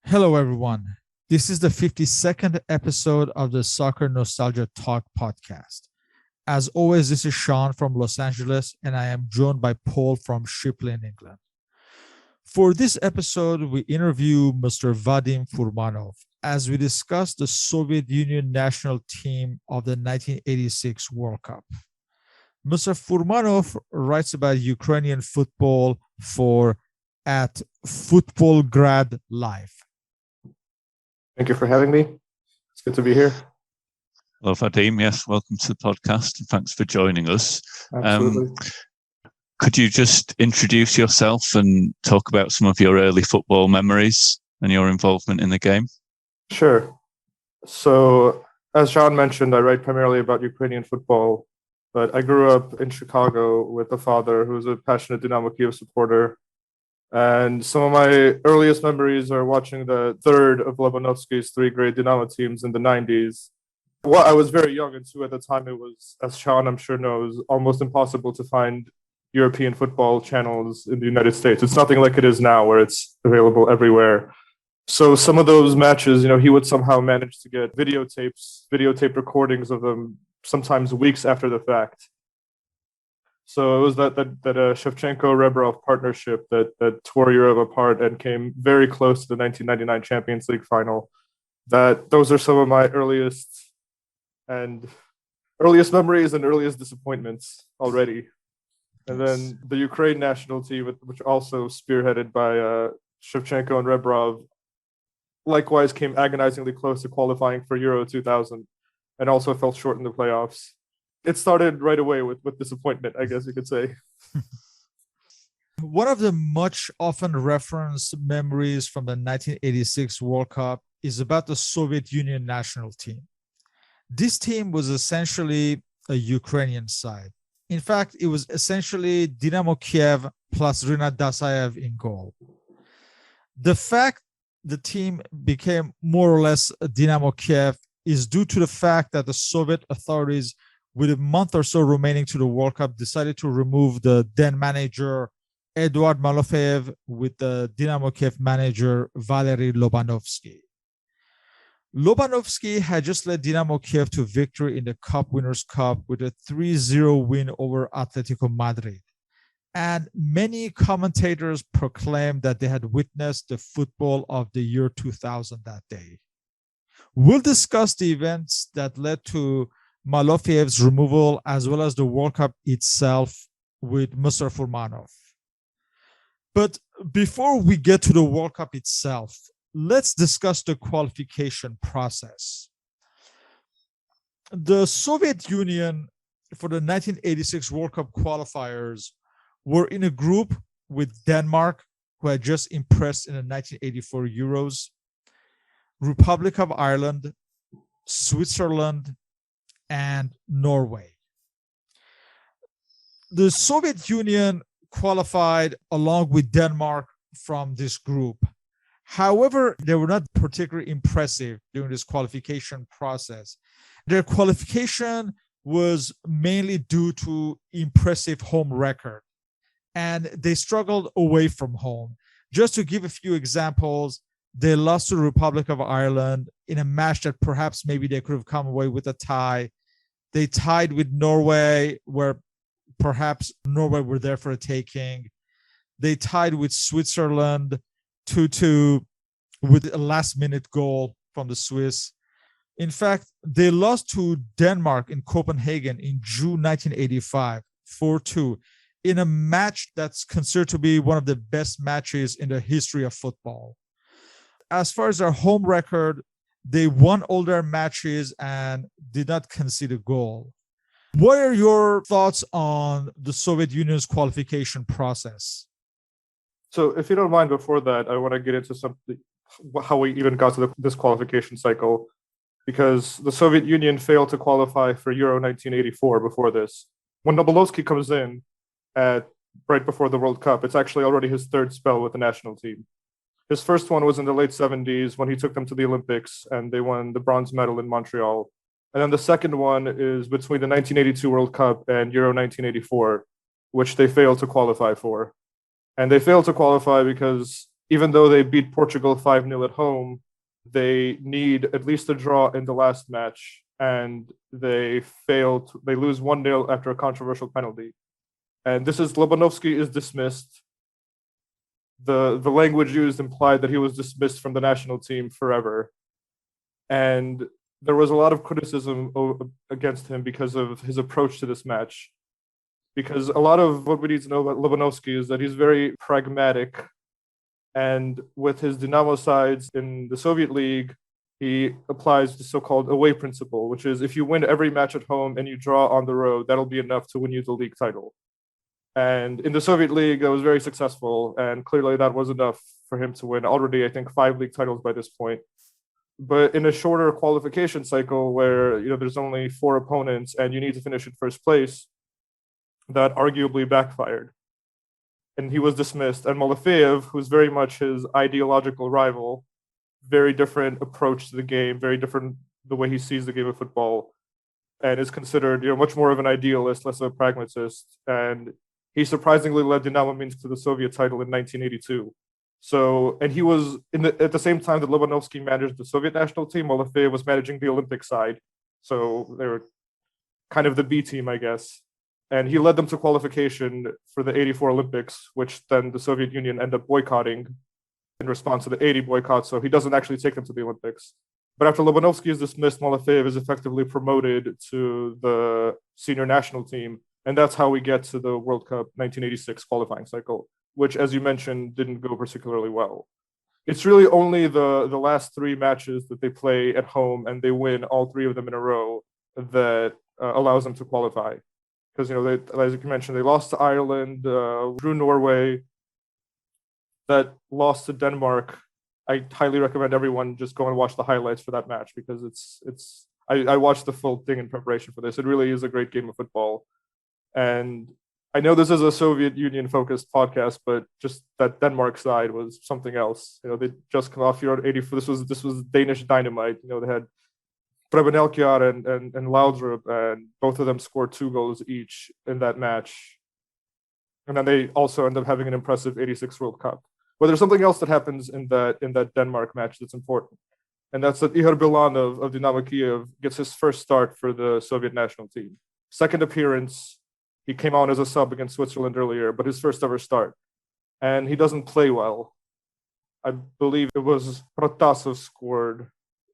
Hello, everyone. This is the 52nd episode of the Soccernostalgia Talk Podcast. As always, this is Sean from Los Angeles, and I am joined by Paul from Shipley in England. For this episode, we interview Mr. Vadim Furmanov as we discuss the Soviet Union national team of the 1986 World Cup. Mr. Furmanov writes about Ukrainian football at Footballgrad Live. Thank you for having me. It's good to be here. Hello, Vadim. Yes, welcome to the podcast and thanks for joining us. Absolutely. Could you just introduce yourself and talk about some of your early football memories and your involvement in the game? Sure. So, as Sean mentioned, I write primarily about Ukrainian football, but I grew up in Chicago with a father who was a passionate Dynamo Kiev supporter. And some of my earliest memories are watching the third of Lobanovsky's three great Dynamo teams in the 90s. Well, I was very young, and so at the time it was, as Sean I'm sure knows, almost impossible to find European football channels in the United States. It's nothing like it is now where it's available everywhere. So some of those matches, he would somehow manage to get videotape recordings of them, sometimes weeks after the fact. So it was that Shevchenko-Rebrov partnership that tore Europe apart and came very close to the 1999 Champions League final. Those are some of my earliest memories and earliest disappointments already. And then the Ukraine national team, which also spearheaded by Shevchenko and Rebrov, likewise came agonizingly close to qualifying for Euro 2000 and also fell short in the playoffs. It started right away with disappointment, I guess you could say. One of the much often referenced memories from the 1986 World Cup is about the Soviet Union national team. This team was essentially a Ukrainian side. In fact, it was essentially Dynamo Kiev plus Rinat Dasayev in goal. The fact the team became more or less Dynamo Kiev is due to the fact that the Soviet authorities, with a month or so remaining to the World Cup, decided to remove the then manager Eduard Malofeyev with the Dynamo Kiev manager Valery Lobanovsky. Lobanovsky had just led Dynamo Kiev to victory in the Cup Winners' Cup with a 3-0 win over Atletico Madrid. And many commentators proclaimed that they had witnessed the football of the year 2000 that day. We'll discuss the events that led to Malofeyev's removal, as well as the World Cup itself, with Mr. Furmanov. But before we get to the World Cup itself, let's discuss the qualification process. The Soviet Union for the 1986 World Cup qualifiers were in a group with Denmark, who had just impressed in the 1984 Euros, Republic of Ireland, Switzerland, and Norway. The Soviet Union qualified along with Denmark from this group. However, they were not particularly impressive during this qualification process. Their qualification was mainly due to impressive home record, and they struggled away from home. Just to give a few examples, they lost to the Republic of Ireland in a match that perhaps maybe they could have come away with a tie. They tied with Norway, where perhaps Norway were there for a taking. They tied with Switzerland 2-2 with a last-minute goal from the Swiss. In fact, they lost to Denmark in Copenhagen in June 1985, 4-2, in a match that's considered to be one of the best matches in the history of football. As far as their home record, they won all their matches and did not concede a goal. What are your thoughts on the Soviet Union's qualification process? So if you don't mind, before that, I want to get into something, how we even got to this qualification cycle, because the Soviet Union failed to qualify for Euro 1984 before this. When Nobolowski comes in right before the World Cup, it's actually already his third spell with the national team. His first one was in the late 70s when he took them to the Olympics and they won the bronze medal in Montreal. And then the second one is between the 1982 World Cup and Euro 1984, which they failed to qualify for. And they failed to qualify because even though they beat Portugal 5-0 at home, they need at least a draw in the last match, and they lose 1-0 after a controversial penalty. And this is Lobanovsky is dismissed. The language used implied that he was dismissed from the national team forever. And there was a lot of criticism against him because of his approach to this match. Because a lot of what we need to know about Lobanovsky is that he's very pragmatic. And with his Dynamo sides in the Soviet League, he applies the so-called away principle, which is if you win every match at home and you draw on the road, that'll be enough to win you the league title. And in the Soviet League, it was very successful. And clearly that was enough for him to win already, I think, 5 league titles by this point. But in a shorter qualification cycle where there's only 4 opponents and you need to finish in first place, that arguably backfired. And he was dismissed. And Malafeyev, who's very much his ideological rival, very different approach to the game, very different the way he sees the game of football, and is considered much more of an idealist, less of a pragmatist. And he surprisingly led Dynamo Minsk to the Soviet title in 1982. So, and he was at the same time that Lobanovsky managed the Soviet national team, Malafeyev was managing the Olympic side. So they were kind of the B team, I guess. And he led them to qualification for the 84 Olympics, which then the Soviet Union ended up boycotting in response to the 80 boycott. So he doesn't actually take them to the Olympics. But after Lobanovsky is dismissed, Malafeyev is effectively promoted to the senior national team. And that's how we get to the World Cup 1986 qualifying cycle, which, as you mentioned, didn't go particularly well. It's really only the last 3 matches that they play at home and they win all 3 of them in a row that allows them to qualify. Because, as you mentioned, they lost to Ireland, drew Norway, that lost to Denmark. I highly recommend everyone just go and watch the highlights for that match because I watched the full thing in preparation for this. It really is a great game of football. And I know this is a Soviet Union focused podcast, but just that Denmark side was something else. They just come off Euro 84. This was Danish dynamite. They had Preben Elkjær and Laudrup, and both of them scored 2 goals each in that match. And then they also end up having an impressive 86 World Cup. But there's something else that happens in that Denmark match that's important. And that's that Ihor Bilanov of Dynamo Kiev gets his first start for the Soviet national team. Second appearance, he came on as a sub against Switzerland earlier, but his first ever start. And he doesn't play well. I believe it was Protasov scored.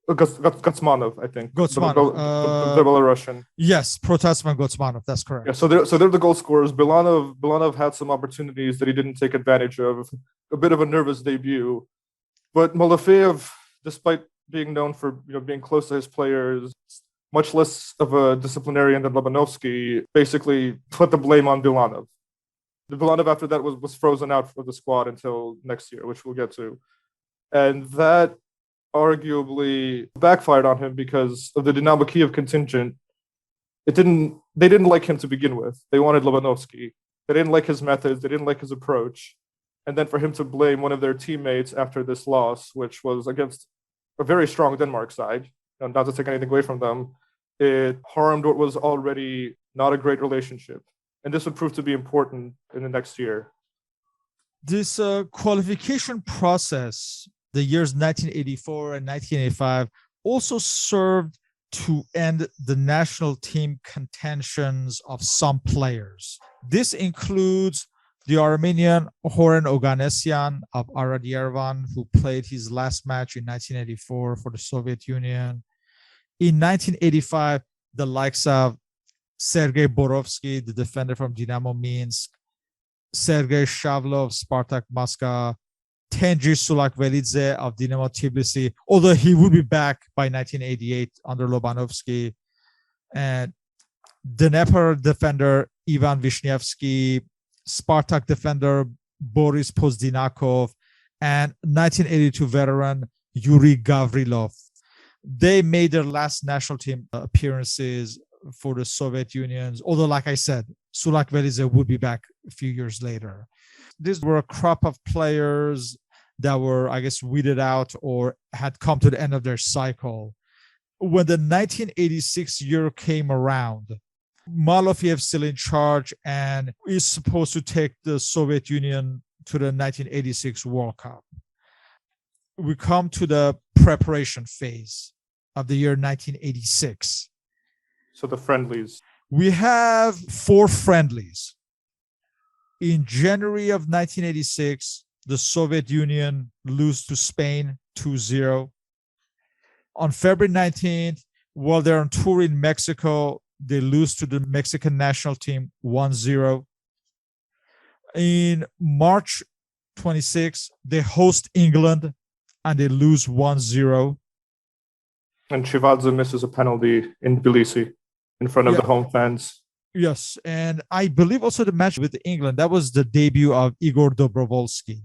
Gotsmanov, I think. Gotsmanov. The Belarusian. Yes, Protasov and Gotsmanov. That's correct. Yeah, so they're the goal scorers. Bilanov had some opportunities that he didn't take advantage of. A bit of a nervous debut. But Malafeyev, despite being known for being close to his players, much less of a disciplinarian than Lobanovsky, basically put the blame on Bilanov. Bilanov after that was frozen out for the squad until next year, which we'll get to. And that arguably backfired on him because of the Dynamo Kiev contingent. They didn't like him to begin with. They wanted Lobanovsky. They didn't like his methods. They didn't like his approach. And then for him to blame one of their teammates after this loss, which was against a very strong Denmark side, and not to take anything away from them, it harmed what was already not a great relationship. And this would prove to be important in the next year. This qualification process, the years 1984 and 1985, also served to end the national team contentions of some players. This includes the Armenian Horen Oganessian of Arad Yerevan, who played his last match in 1984 for the Soviet Union. In 1985, the likes of Sergei Borovsky, the defender from Dynamo Minsk, Sergei Shavlov, Spartak Moscow, Tenjir Sulakvelidze of Dynamo Tbilisi, although he would be back by 1988 under Lobanovsky, and Dnepr defender Ivan Vishnyevsky, Spartak defender Boris Pozdinakov, and 1982 veteran Yuri Gavrilov. They made their last national team appearances for the Soviet Union, although, like I said, Sulakvelidze would be back a few years later. These were a crop of players that were, I guess, weeded out or had come to the end of their cycle. When the 1986 year came around, Malafeyev's still in charge and is supposed to take the Soviet Union to the 1986 World Cup. we come to the preparation phase of the year 1986. So the friendlies. We have 4 friendlies. In January of 1986, the Soviet Union lose to Spain 2-0. On February 19th, while they're on tour in Mexico, they lose to the Mexican national team 1-0. In March 26th, they host England and they lose 1-0. And Chivadze misses a penalty in Tbilisi in front of the home fans. Yes, and I believe also the match with England, that was the debut of Igor Dobrovolsky.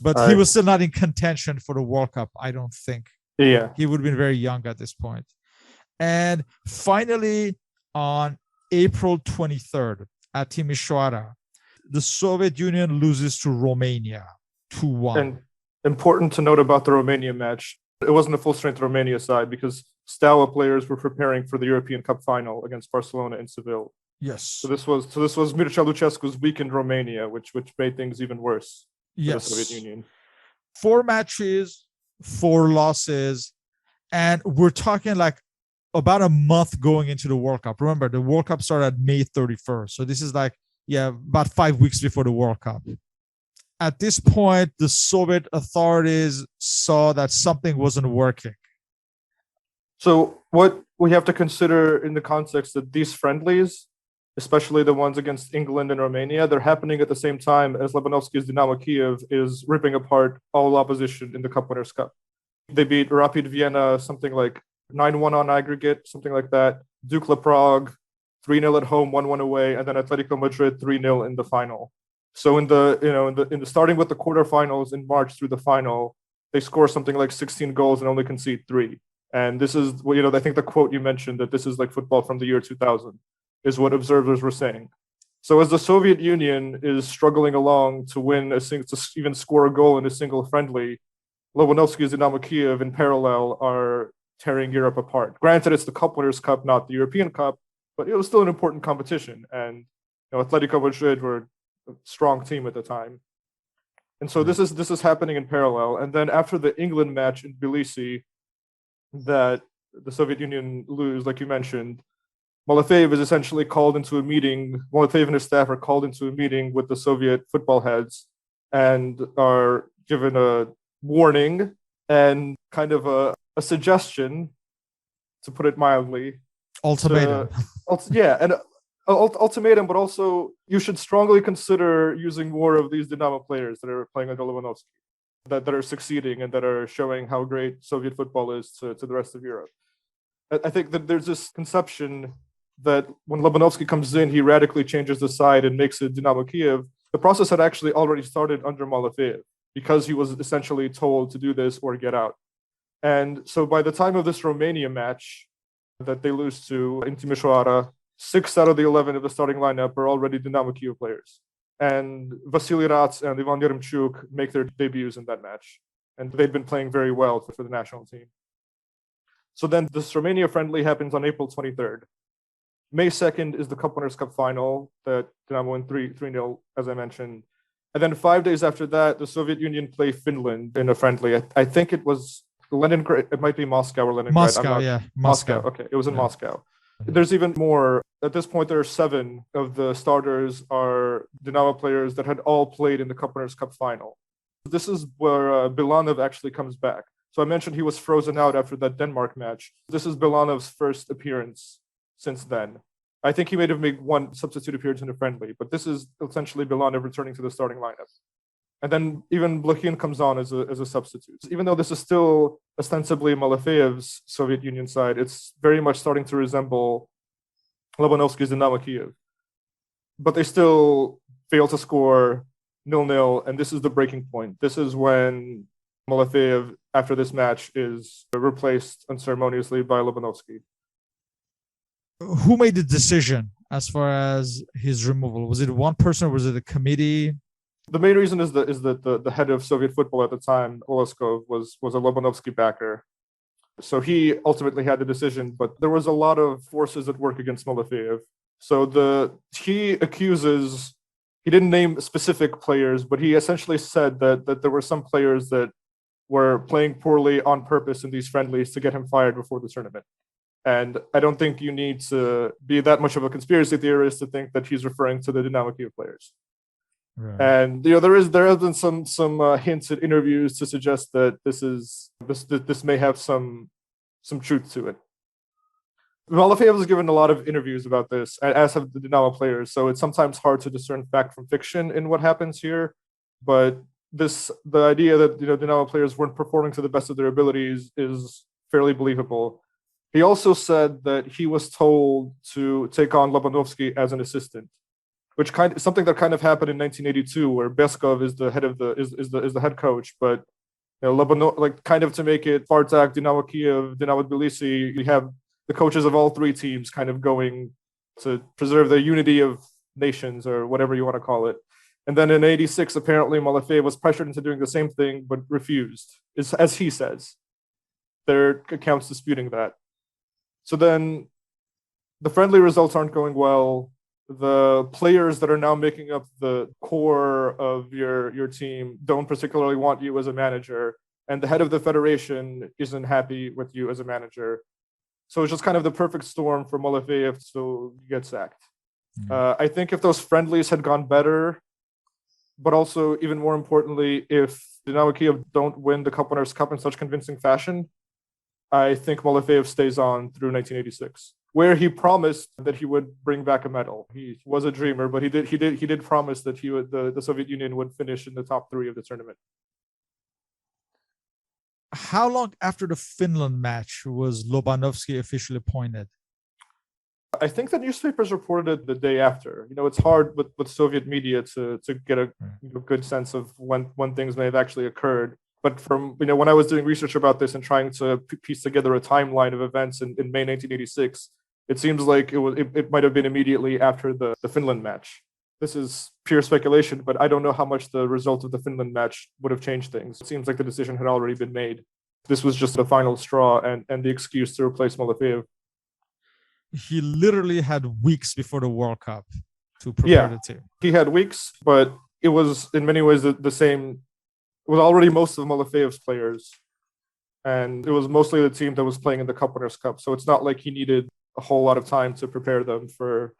But he was still not in contention for the World Cup, I don't think. Yeah. He would have been very young at this point. And finally, on April 23rd at Timișoara, the Soviet Union loses to Romania 2-1. And important to note about the Romania match, it wasn't a full-strength Romania side because Steaua players were preparing for the European Cup final against Barcelona in Seville. Yes. So this was Mircea Lucescu's weakened Romania, which made things even worse for the Soviet Union. 4 matches, 4 losses, and we're talking like about a month going into the World Cup. Remember, the World Cup started May 31st. So this is like, about 5 weeks before the World Cup. At this point, the Soviet authorities saw that something wasn't working. So what we have to consider in the context that these friendlies, especially the ones against England and Romania, they're happening at the same time as Lobanovsky's Dynamo Kiev is ripping apart all opposition in the Cup Winners' Cup. They beat Rapid Vienna something like 9-1 on aggregate, something like that. Dukla Prague 3-0 at home, 1-1 away, and then Atletico Madrid 3-0 in the final. So in the starting with the quarterfinals in March through the final, they score something like 16 goals and only concede 3. And this is, I think the quote you mentioned, that this is like football from the year 2000, is what observers were saying. So as the Soviet Union is struggling along to to even score a goal in a single friendly, Lobanovsky's Dynamo Kiev in parallel are tearing Europe apart. Granted, it's the Cup Winners' Cup, not the European Cup, but it was still an important competition. And Atletico Madrid were a strong team at the time. And so this is happening in parallel. And then after the England match in Tbilisi that the Soviet Union lose, like you mentioned, Malafeyev is essentially called into a meeting. Malafeyev and his staff are called into a meeting with the Soviet football heads and are given a warning and kind of a suggestion, to put it mildly. Ultimatum. Ultimatum, but also you should strongly consider using more of these Dynamo players that are playing under Lobanovsky, that are succeeding and that are showing how great Soviet football is to the rest of Europe. I think that there's this conception that when Lobanovsky comes in, he radically changes the side and makes it Dynamo Kiev. The process had actually already started under Malafeyev because he was essentially told to do this or get out. And so by the time of this Romania match that they lose to in Timișoara, 6 out of the 11 of the starting lineup are already Dynamo Kiev players. And Vasily Rats and Ivan Yeremchuk make their debuts in that match. And they'd been playing very well for the national team. So then this Romania friendly happens on April 23rd. May 2nd is the Cup Winners' Cup final that Dynamo win 3-0, as I mentioned. And then 5 days after that, the Soviet Union play Finland in a friendly. I think it was Leningrad. It might be Moscow or Leningrad. Moscow. Okay, it was in Moscow. There's even more. At this point, there are 7 of the starters are Dynamo players that had all played in the Cup Winners' Cup final. This is where Bilanov actually comes back. So I mentioned he was frozen out after that Denmark match. This is Bilanov's first appearance since then. I think he may have made 1 substitute appearance in a friendly, but this is essentially Bilanov returning to the starting lineup. And then even Blokhin comes on as a substitute. Even though this is still ostensibly Malafeyev's Soviet Union side, it's very much starting to resemble Lobanovsky's Dynamo Kiev. But they still fail to score 0-0, and this is the breaking point. This is when Malafeyev, after this match, is replaced unceremoniously by Lobanovsky. Who made the decision as far as his removal? Was it one person or was it a committee? The main reason is that the head of Soviet football at the time, Oloskov, was a Lobanovsky backer. So he ultimately had the decision, but there was a lot of forces at work against Malafeyev. So he didn't name specific players, but he essentially said that there were some players that were playing poorly on purpose in these friendlies to get him fired before the tournament. And I don't think you need to be that much of a conspiracy theorist to think that he's referring to the Dynamo Kiev players. Right. And there have been some hints in interviews to suggest that this may have some truth to it. Malofeyev has given a lot of interviews about this, as have the Dynamo players. So it's sometimes hard to discern fact from fiction in what happens here. But the idea that Dynamo players weren't performing to the best of their abilities is fairly believable. He also said that he was told to take on Lobanovsky as an assistant, which something that kind of happened in 1982, where Beskov is the head of the head coach, but Lobanov, kind of to make it Spartak, Dynamo Kiev, Dynamo Tbilisi, you have the coaches of all three teams kind of going to preserve the unity of nations or whatever you want to call it. And then in 86, apparently Malofeyev was pressured into doing the same thing, but refused, as he says. There are accounts disputing that. So then the friendly results aren't going well. The players that are now making up the core of your team don't particularly want you as a manager. And the head of the federation isn't happy with you as a manager. So it's just kind of the perfect storm for Malofeyev to get sacked. I think if those friendlies had gone better, but also even more importantly, if Dynamo Kiev don't win the Cup Winners' Cup in such convincing fashion, I think Malofeyev stays on through 1986, where he promised that he would bring back a medal. He was a dreamer, but he did promise that the Soviet Union would finish in the top three of the tournament. How long after the Finland match was Lobanovsky officially appointed? I think the newspapers reported it the day after. It's hard with Soviet media to get a good sense of when things may have actually occurred. But from when I was doing research about this and trying to piece together a timeline of events in May 1986, it seems like it might have been immediately after the Finland match. This is pure speculation, but I don't know how much the result of the Finland match would have changed things. It seems like the decision had already been made. This was just the final straw and the excuse to replace Malofeyev. He literally had weeks before the World Cup to prepare the team. He had weeks, but it was in many ways the same. It was already most of Malofeyev's players, and it was mostly the team that was playing in the Cup Winners' Cup. So it's not like he needed a whole lot of time to prepare them for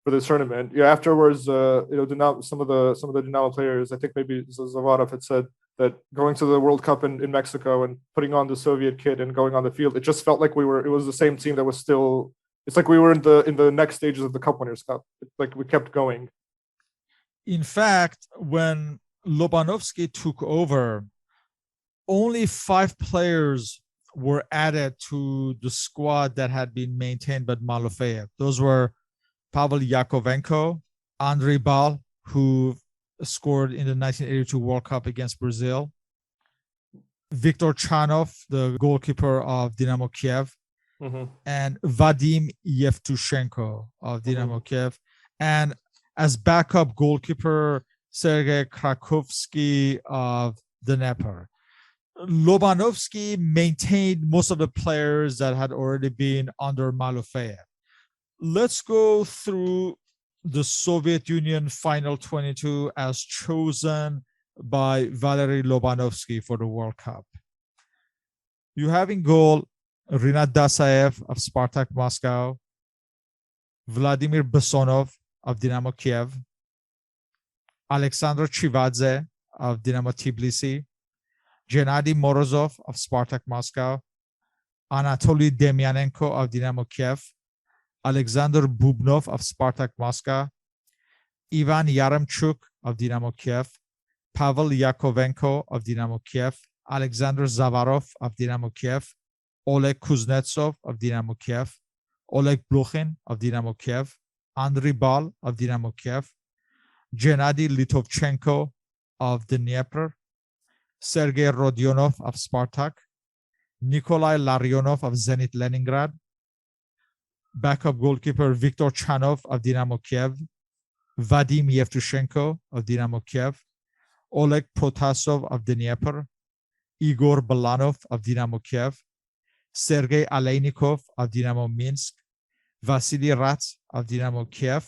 the tournament. Afterwards, some of the Dynamo players, I think maybe Zavarov had said that going to the World Cup in Mexico and putting on the Soviet kit and going on the field, it just felt like it was the same team that was still. It's like we were in the next stages of the Cup Winners' Cup. It's like we kept going. In fact, when Lobanovsky took over, only 5 players were added to the squad that had been maintained by Malofeyev. Those were Pavel Yakovenko, Andrei Bal, who scored in the 1982 World Cup against Brazil, Viktor Chanov, the goalkeeper of Dynamo Kiev, and Vadim Yevtushenko of Dynamo Kiev, and as backup goalkeeper, Sergei Krakovsky of Dnepr. Lobanovsky maintained most of the players that had already been under Malofeyev. Let's go through the Soviet Union Final 22 as chosen by Valery Lobanovsky for the World Cup. You have in goal Rinat Dasaev of Spartak Moscow, Vladimir Besonov of Dynamo Kiev, Alexander Chivadze of Dynamo Tbilisi, Gennady Morozov of Spartak Moscow, Anatoly Demyanenko of Dynamo Kiev, Alexander Bubnov of Spartak Moscow, Ivan Yaremchuk of Dynamo Kiev, Pavel Yakovenko of Dynamo Kiev, Alexander Zavarov of Dynamo Kiev, Oleg Kuznetsov of Dynamo Kiev, Oleg Blokhin of Dynamo Kiev, Andriy Bal of Dynamo Kiev, Gennady Litovchenko of Dnepr, Sergei Rodionov of Spartak, Nikolai Larionov of Zenit Leningrad, backup goalkeeper Viktor Chanov of Dynamo Kiev, Vadim Yevtushenko of Dynamo Kiev, Oleg Protasov of Dnepr, Igor Balanov of Dynamo Kiev, Sergei Aleinikov of Dynamo Minsk, Vasily Rats of Dynamo Kiev,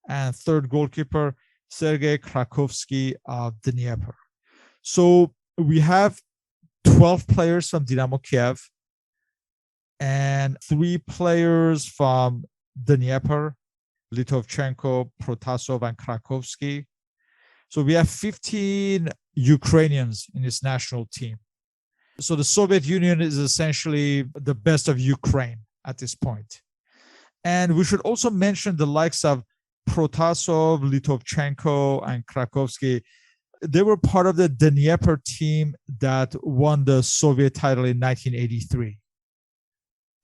and third goalkeeper Sergei Krakovsky of Dnepr. So we have 12 players from Dynamo Kiev and 3 players from Dnieper, Litovchenko, Protasov, and Krakowski. So we have 15 Ukrainians in this national team. So the Soviet Union is essentially the best of Ukraine at this point. And we should also mention the likes of Protasov, Litovchenko, and Krakowski. They were part of the Dnieper team that won the Soviet title in 1983.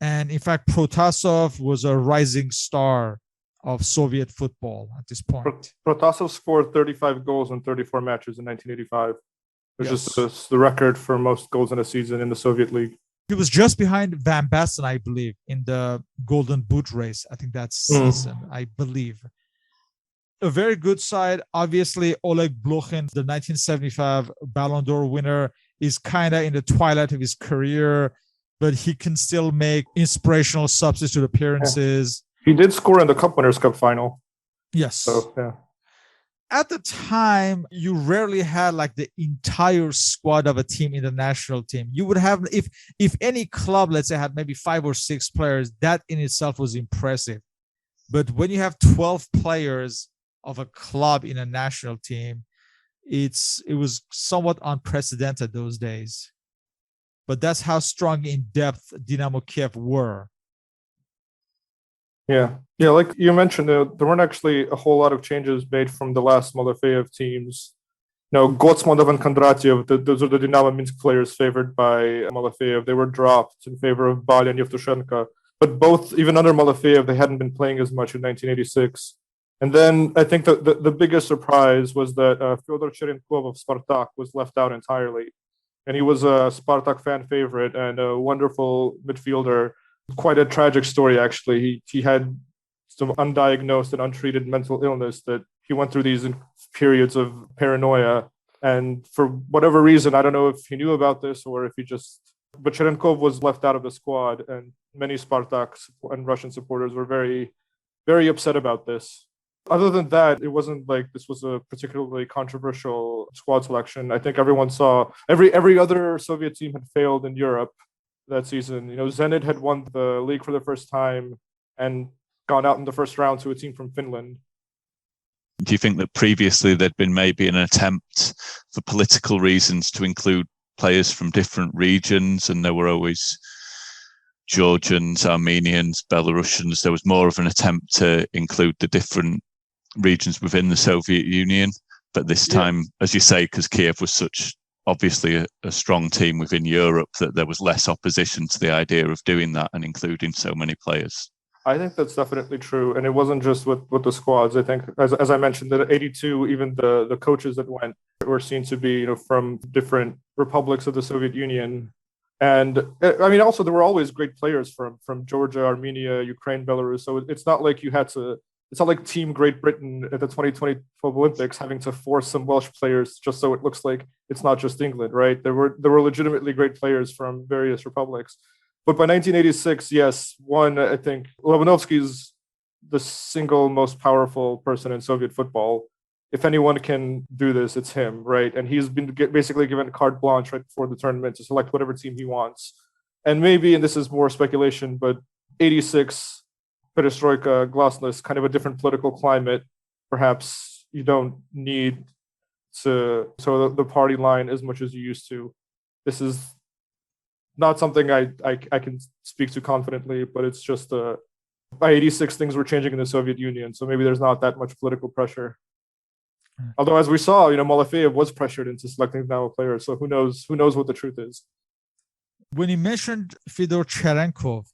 And in fact, Protasov was a rising star of Soviet football at this point. Protasov scored 35 goals in 34 matches in 1985, which Yes. is the record for most goals in a season in the Soviet League. He was just behind Van Basten, I believe, in the Golden Boot race. I think that season, I believe. A very good side. Obviously, Oleg Blokhin, the 1975 Ballon d'Or winner, is kind of in the twilight of his career, but he can still make inspirational substitute appearances. He did score in the Cup Winners' Cup final. Yes. So, yeah. At the time, you rarely had like the entire squad of a team in the national team. You would have, if any club, let's say, had maybe 5 or 6 players, that in itself was impressive. But when you have 12 players of a club in a national team, it was somewhat unprecedented those days. But that's how strong in depth Dynamo Kiev were. Yeah, like you mentioned, there weren't actually a whole lot of changes made from the last Malafeyev teams. Gotsmanov and Kondratiev, those are the Dynamo Minsk players favored by Malafeyev. They were dropped in favor of Balya and Yevtushenko. But both, even under Malafeyev, they hadn't been playing as much in 1986. And then I think the biggest surprise was that Fyodor Cherenkov of Spartak was left out entirely. And he was a Spartak fan favorite and a wonderful midfielder. Quite a tragic story, actually. He had some undiagnosed and untreated mental illness that he went through these periods of paranoia. And for whatever reason, I don't know if he knew about this or if he just... But Cherenkov was left out of the squad, and many Spartak and Russian supporters were very, very upset about this. Other than that, it wasn't like this was a particularly controversial squad selection. I think everyone saw every other Soviet team had failed in Europe that season. Zenit had won the league for the first time and gone out in the first round to a team from Finland. Do you think that previously there'd been maybe an attempt for political reasons to include players from different regions, and there were always Georgians, Armenians, Belarusians? There was more of an attempt to include the different regions within the Soviet Union, but this time, as you say, because Kiev was such obviously a strong team within Europe, that there was less opposition to the idea of doing that and including so many players. I think that's definitely true, and it wasn't just with the squads. I think, as I mentioned, that at 82, even the coaches that went were seen to be from different republics of the Soviet Union. And I mean, also there were always great players from Georgia, Armenia, Ukraine, Belarus. So it's not like you had to. It's not like Team Great Britain at the 2012 Olympics having to force some Welsh players just so it looks like it's not just England, right? There were legitimately great players from various republics. But by 1986, yes, I think Lobanovsky's the single most powerful person in Soviet football. If anyone can do this, it's him, right? And he's been basically given carte blanche right before the tournament to select whatever team he wants. And maybe, and this is more speculation, but 86, perestroika, glasnost, kind of a different political climate. Perhaps you don't need to so the party line as much as you used to. This is not something I can speak to confidently, but it's just by 86 things were changing in the Soviet Union, so maybe there's not that much political pressure. Although, as we saw, Malafeyev was pressured into selecting now a player, so who knows what the truth is. When you mentioned Fyodor Cherenkov,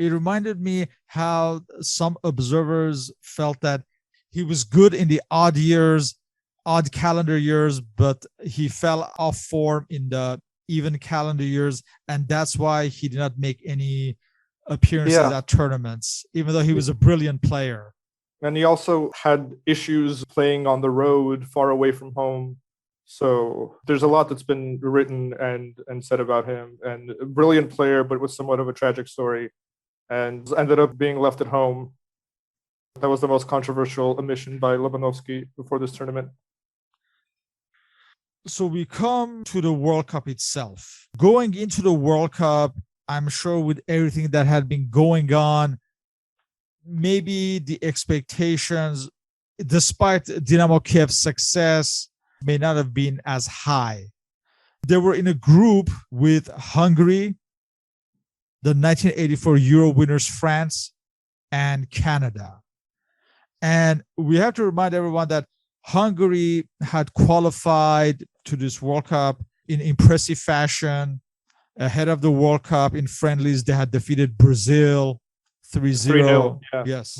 it reminded me how some observers felt that he was good in the odd calendar years, but he fell off form in the even calendar years, and that's why he did not make any appearances at tournaments, even though he was a brilliant player. And he also had issues playing on the road, far away from home. So there's a lot that's been written and said about him. And a brilliant player, but with somewhat of a tragic story, and ended up being left at home. That was the most controversial omission by Lobanovsky before this tournament. So we come to the World Cup itself. Going into the World Cup, I'm sure with everything that had been going on, maybe the expectations, despite Dynamo Kiev's success, may not have been as high. They were in a group with Hungary, the 1984 Euro winners France, and Canada. And we have to remind everyone that Hungary had qualified to this World Cup in impressive fashion. Ahead of the World Cup in friendlies, they had defeated Brazil 3-0. Yeah. Yes.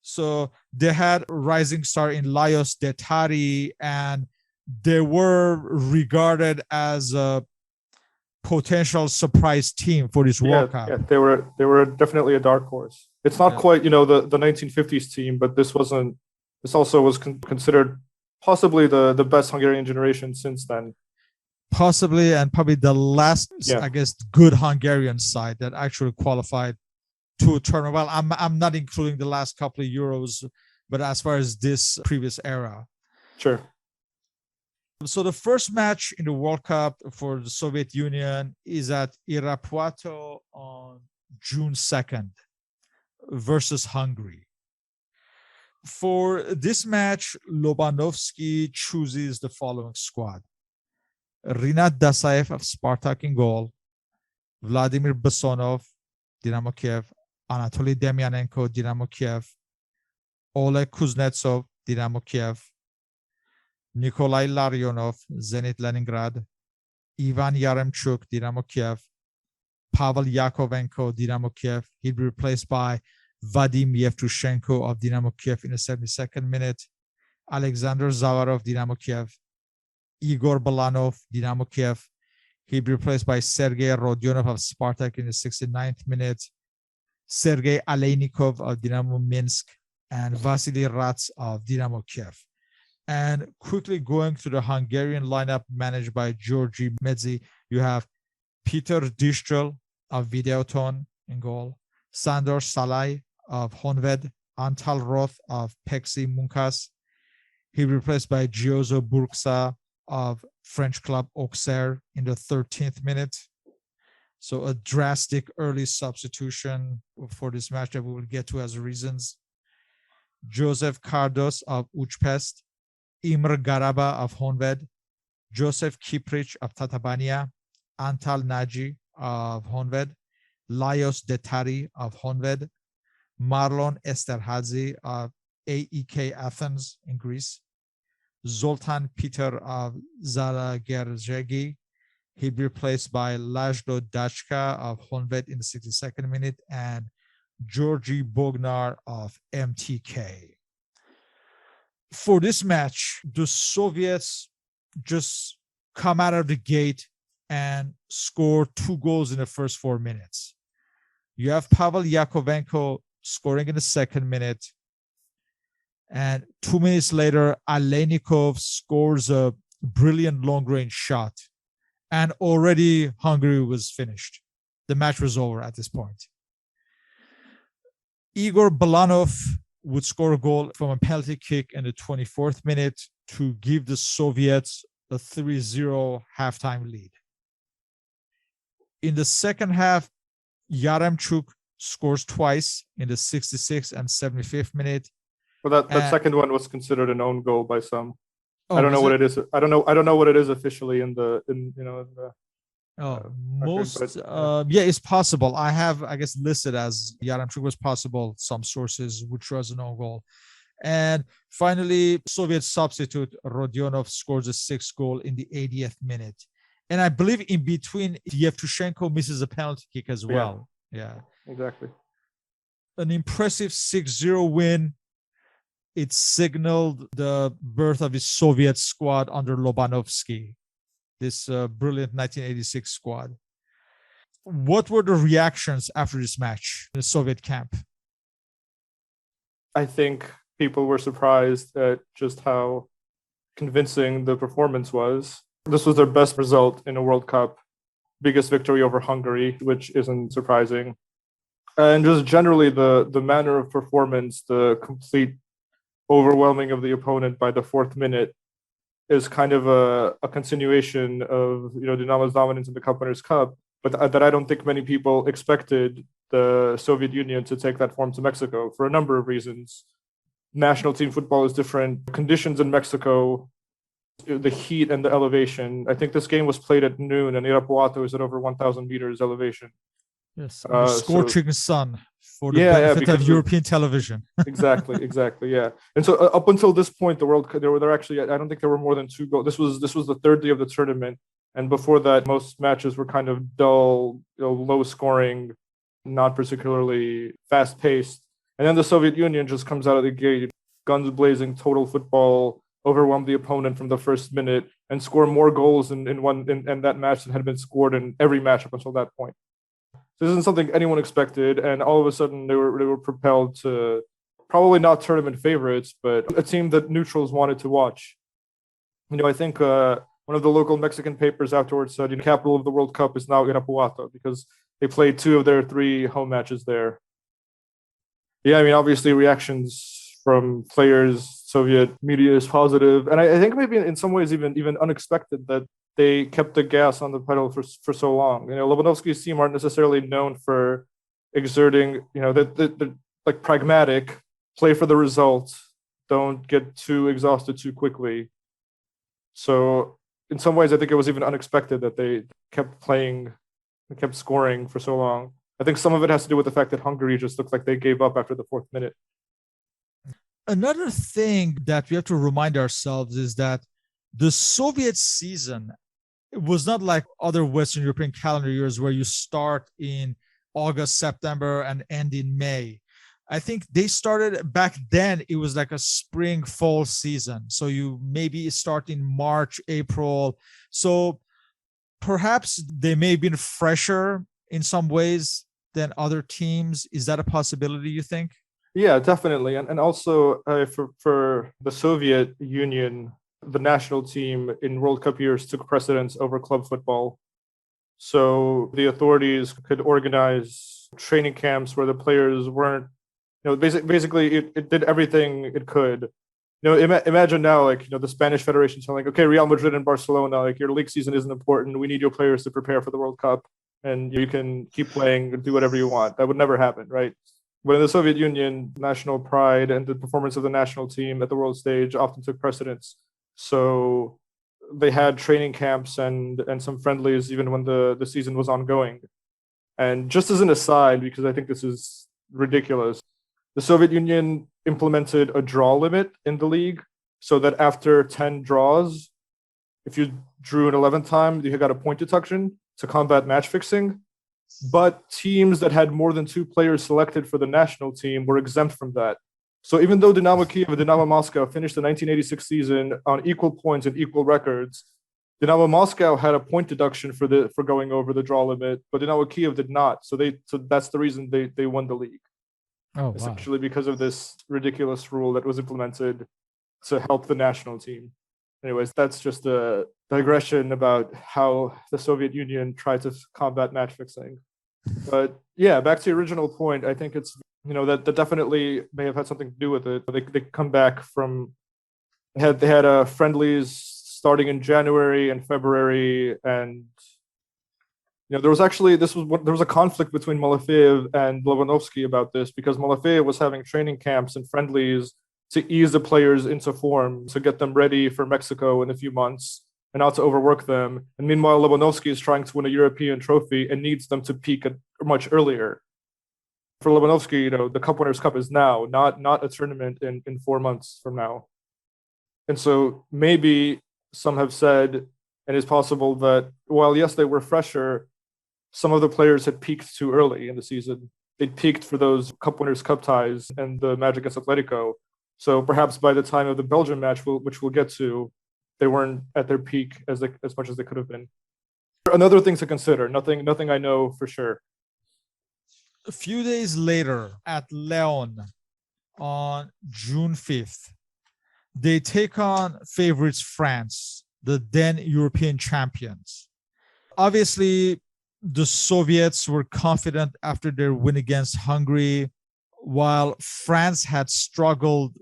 So they had rising star in Lajos Detari, and they were regarded as a potential surprise team for this World Cup. Yeah, they were definitely a dark horse. It's not quite, the 1950s team, but this also was considered possibly the best Hungarian generation since then. Possibly, and probably the last, I guess, good Hungarian side that actually qualified to a tournament. Well, I'm not including the last couple of Euros, but as far as this previous era. Sure. So the first match in the World Cup for the Soviet Union is at Irapuato on June 2nd versus Hungary. For this match, Lobanovsky chooses the following squad: Rinat Dasaev of Spartak in goal, Vladimir Besonov, Dynamo Kiev, Anatoly Demyanenko, Dynamo Kiev, Oleg Kuznetsov, Dynamo Kiev, Nikolai Larionov, Zenit Leningrad, Ivan Yaremchuk, Dynamo Kiev, Pavel Yakovenko, Dynamo Kiev. He'd be replaced by Vadim Yevtushenko of Dynamo Kiev in the 72nd minute, Alexander Zavarov, Dynamo Kiev, Igor Balanov, Dynamo Kiev. He'd be replaced by Sergei Rodionov of Spartak in the 69th minute, Sergei Aleinikov of Dynamo Minsk, and Vasily Rats of Dynamo Kiev. And quickly going to the Hungarian lineup managed by Georgi Medzi, you have Peter Distrel of Videoton in goal, Sandor Salai of Honved, Antal Roth of Peksi Munkas. He replaced by Giozo Burksa of French club Auxerre in the 13th minute. So a drastic early substitution for this match that we will get to as reasons. Joseph Cardos of Uchpest, Imre Garaba of Honved, Joseph Kiprich of Tatabania, Antal Naji of Honved, Lajos Detari of Honved, Marlon Esterhazy of AEK Athens in Greece, Zoltan Peter of Zalagerjegi. He'd be replaced by Lajlo Dachka of Honved in the 62nd minute, and Georgi Bognar of MTK. For this match, the Soviets just come out of the gate and score 2 goals in the first 4 minutes. You have Pavel Yakovenko scoring in the 2nd minute, and 2 minutes later, Aleinikov scores a brilliant long-range shot, and already Hungary was finished. The match was over at this point. Igor Balanov would score a goal from a penalty kick in the 24th minute to give the Soviets a 3-0 halftime lead. In the second half, Yaremchuk scores twice in the 66th and 75th minute. Well, that second one was considered an own goal by some. I don't know what it is. I don't know what it is officially in the. It's possible. I have, I guess, listed as Yaremchuk was possible, some sources, which was an own goal. And finally, Soviet substitute Rodionov scores a 6th goal in the 80th minute. And I believe in between, Yevtushenko misses a penalty kick as well. Yeah, exactly. An impressive 6-0 win. It signaled the birth of his Soviet squad under Lobanovsky, this brilliant 1986 squad. What were the reactions after this match in the Soviet camp? I think people were surprised at just how convincing the performance was. This was their best result in a World Cup, biggest victory over Hungary, which isn't surprising. And just generally the manner of performance, the complete overwhelming of the opponent by the 4th minute, is kind of a continuation of Dynamo's dominance in the Cup Winners' Cup, but that I don't think many people expected the Soviet Union to take that form to Mexico for a number of reasons. National team football is different. Conditions in Mexico, the heat and the elevation. I think this game was played at noon, and Irapuato is at over 1,000 meters elevation. Yes, scorching sun for the benefit of European television. exactly, yeah. And so up until this point, the World Cup, there actually, I don't think there were more than 2 goals. This was the third day of the tournament, and before that, most matches were kind of dull, low scoring, not particularly fast paced. And then the Soviet Union just comes out of the gate, guns blazing, total football, overwhelm the opponent from the first minute, and score more goals in that match than had been scored in every match up until that point. This isn't something anyone expected, and all of a sudden they were propelled to probably not tournament favorites, but a team that neutrals wanted to watch. I think one of the local Mexican papers afterwards said, capital of the World Cup is now Irapuato, because they played 2 of their 3 home matches there. Yeah, I mean, obviously reactions from players, Soviet media is positive, and I think maybe in some ways even unexpected that they kept the gas on the pedal for so long. Lobanovsky's team aren't necessarily known for exerting, the like pragmatic, play for the result, don't get too exhausted too quickly. So in some ways, I think it was even unexpected that they kept playing, they kept scoring for so long. I think some of it has to do with the fact that Hungary just looked like they gave up after the 4th minute. Another thing that we have to remind ourselves is that the Soviet season was not like other Western European calendar years where you start in August, September, and end in May. I think they started back then, it was like a spring, fall season. So you maybe start in March, April. So perhaps they may have been fresher in some ways than other teams. Is that a possibility, you think? Yeah, definitely. And also for the Soviet Union, the national team in World Cup years took precedence over club football. So the authorities could organize training camps where the players weren't, basically it did everything it could. Imagine now, the Spanish Federation telling, okay, Real Madrid and Barcelona, your league season isn't important. We need your players to prepare for the World Cup, and you can keep playing and do whatever you want. That would never happen, right? But in the Soviet Union, national pride and the performance of the national team at the world stage often took precedence. So they had training camps and some friendlies even when the season was ongoing. And just as an aside, because I think this is ridiculous, the Soviet Union implemented a draw limit in the league so that after 10 draws, if you drew an 11th time, you got a point deduction to combat match fixing. But teams that had more than 2 players selected for the national team were exempt from that. So even though Dynamo Kiev and Dynamo Moscow finished the 1986 season on equal points and equal records, Dynamo Moscow had a point deduction for going over the draw limit, but Dynamo Kiev did not. So that's the reason they won the league. Oh, wow. Essentially because of this ridiculous rule that was implemented to help the national team. Anyways, that's just a digression about how the Soviet Union tried to combat match fixing. But yeah, back to the original point, I think it's, that definitely may have had something to do with it. They come back from, they had friendlies starting in January and February, and there was a conflict between Malafeyev and Lobanovsky about this, because Malafeyev was having training camps and friendlies to ease the players into form, to get them ready for Mexico in a few months and not to overwork them. And meanwhile, Lobanovsky is trying to win a European trophy and needs them to peak at much earlier. For Lobanovsky, the Cup Winners' Cup is now, not a tournament in 4 months from now. And so maybe some have said, and it's possible that, while yes, they were fresher, some of the players had peaked too early in the season. They'd peaked for those Cup Winners' Cup ties and the match against Atletico. So perhaps by the time of the Belgium match, which we'll get to, they weren't at their peak as much as they could have been. Another thing to consider, nothing I know for sure. A few days later at Leon on June 5th, they take on favorites France, the then European champions. Obviously, the Soviets were confident after their win against Hungary, while France had struggled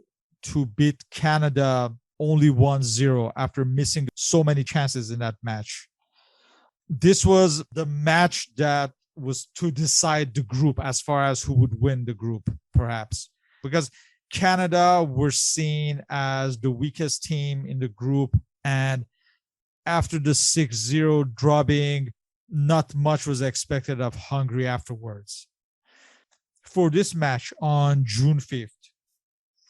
to beat Canada only 1-0 after missing so many chances in that match. This was the match that was to decide the group as far as who would win the group, perhaps. Because Canada were seen as the weakest team in the group. And after the 6-0 drubbing, not much was expected of Hungary afterwards. For this match on June 5th,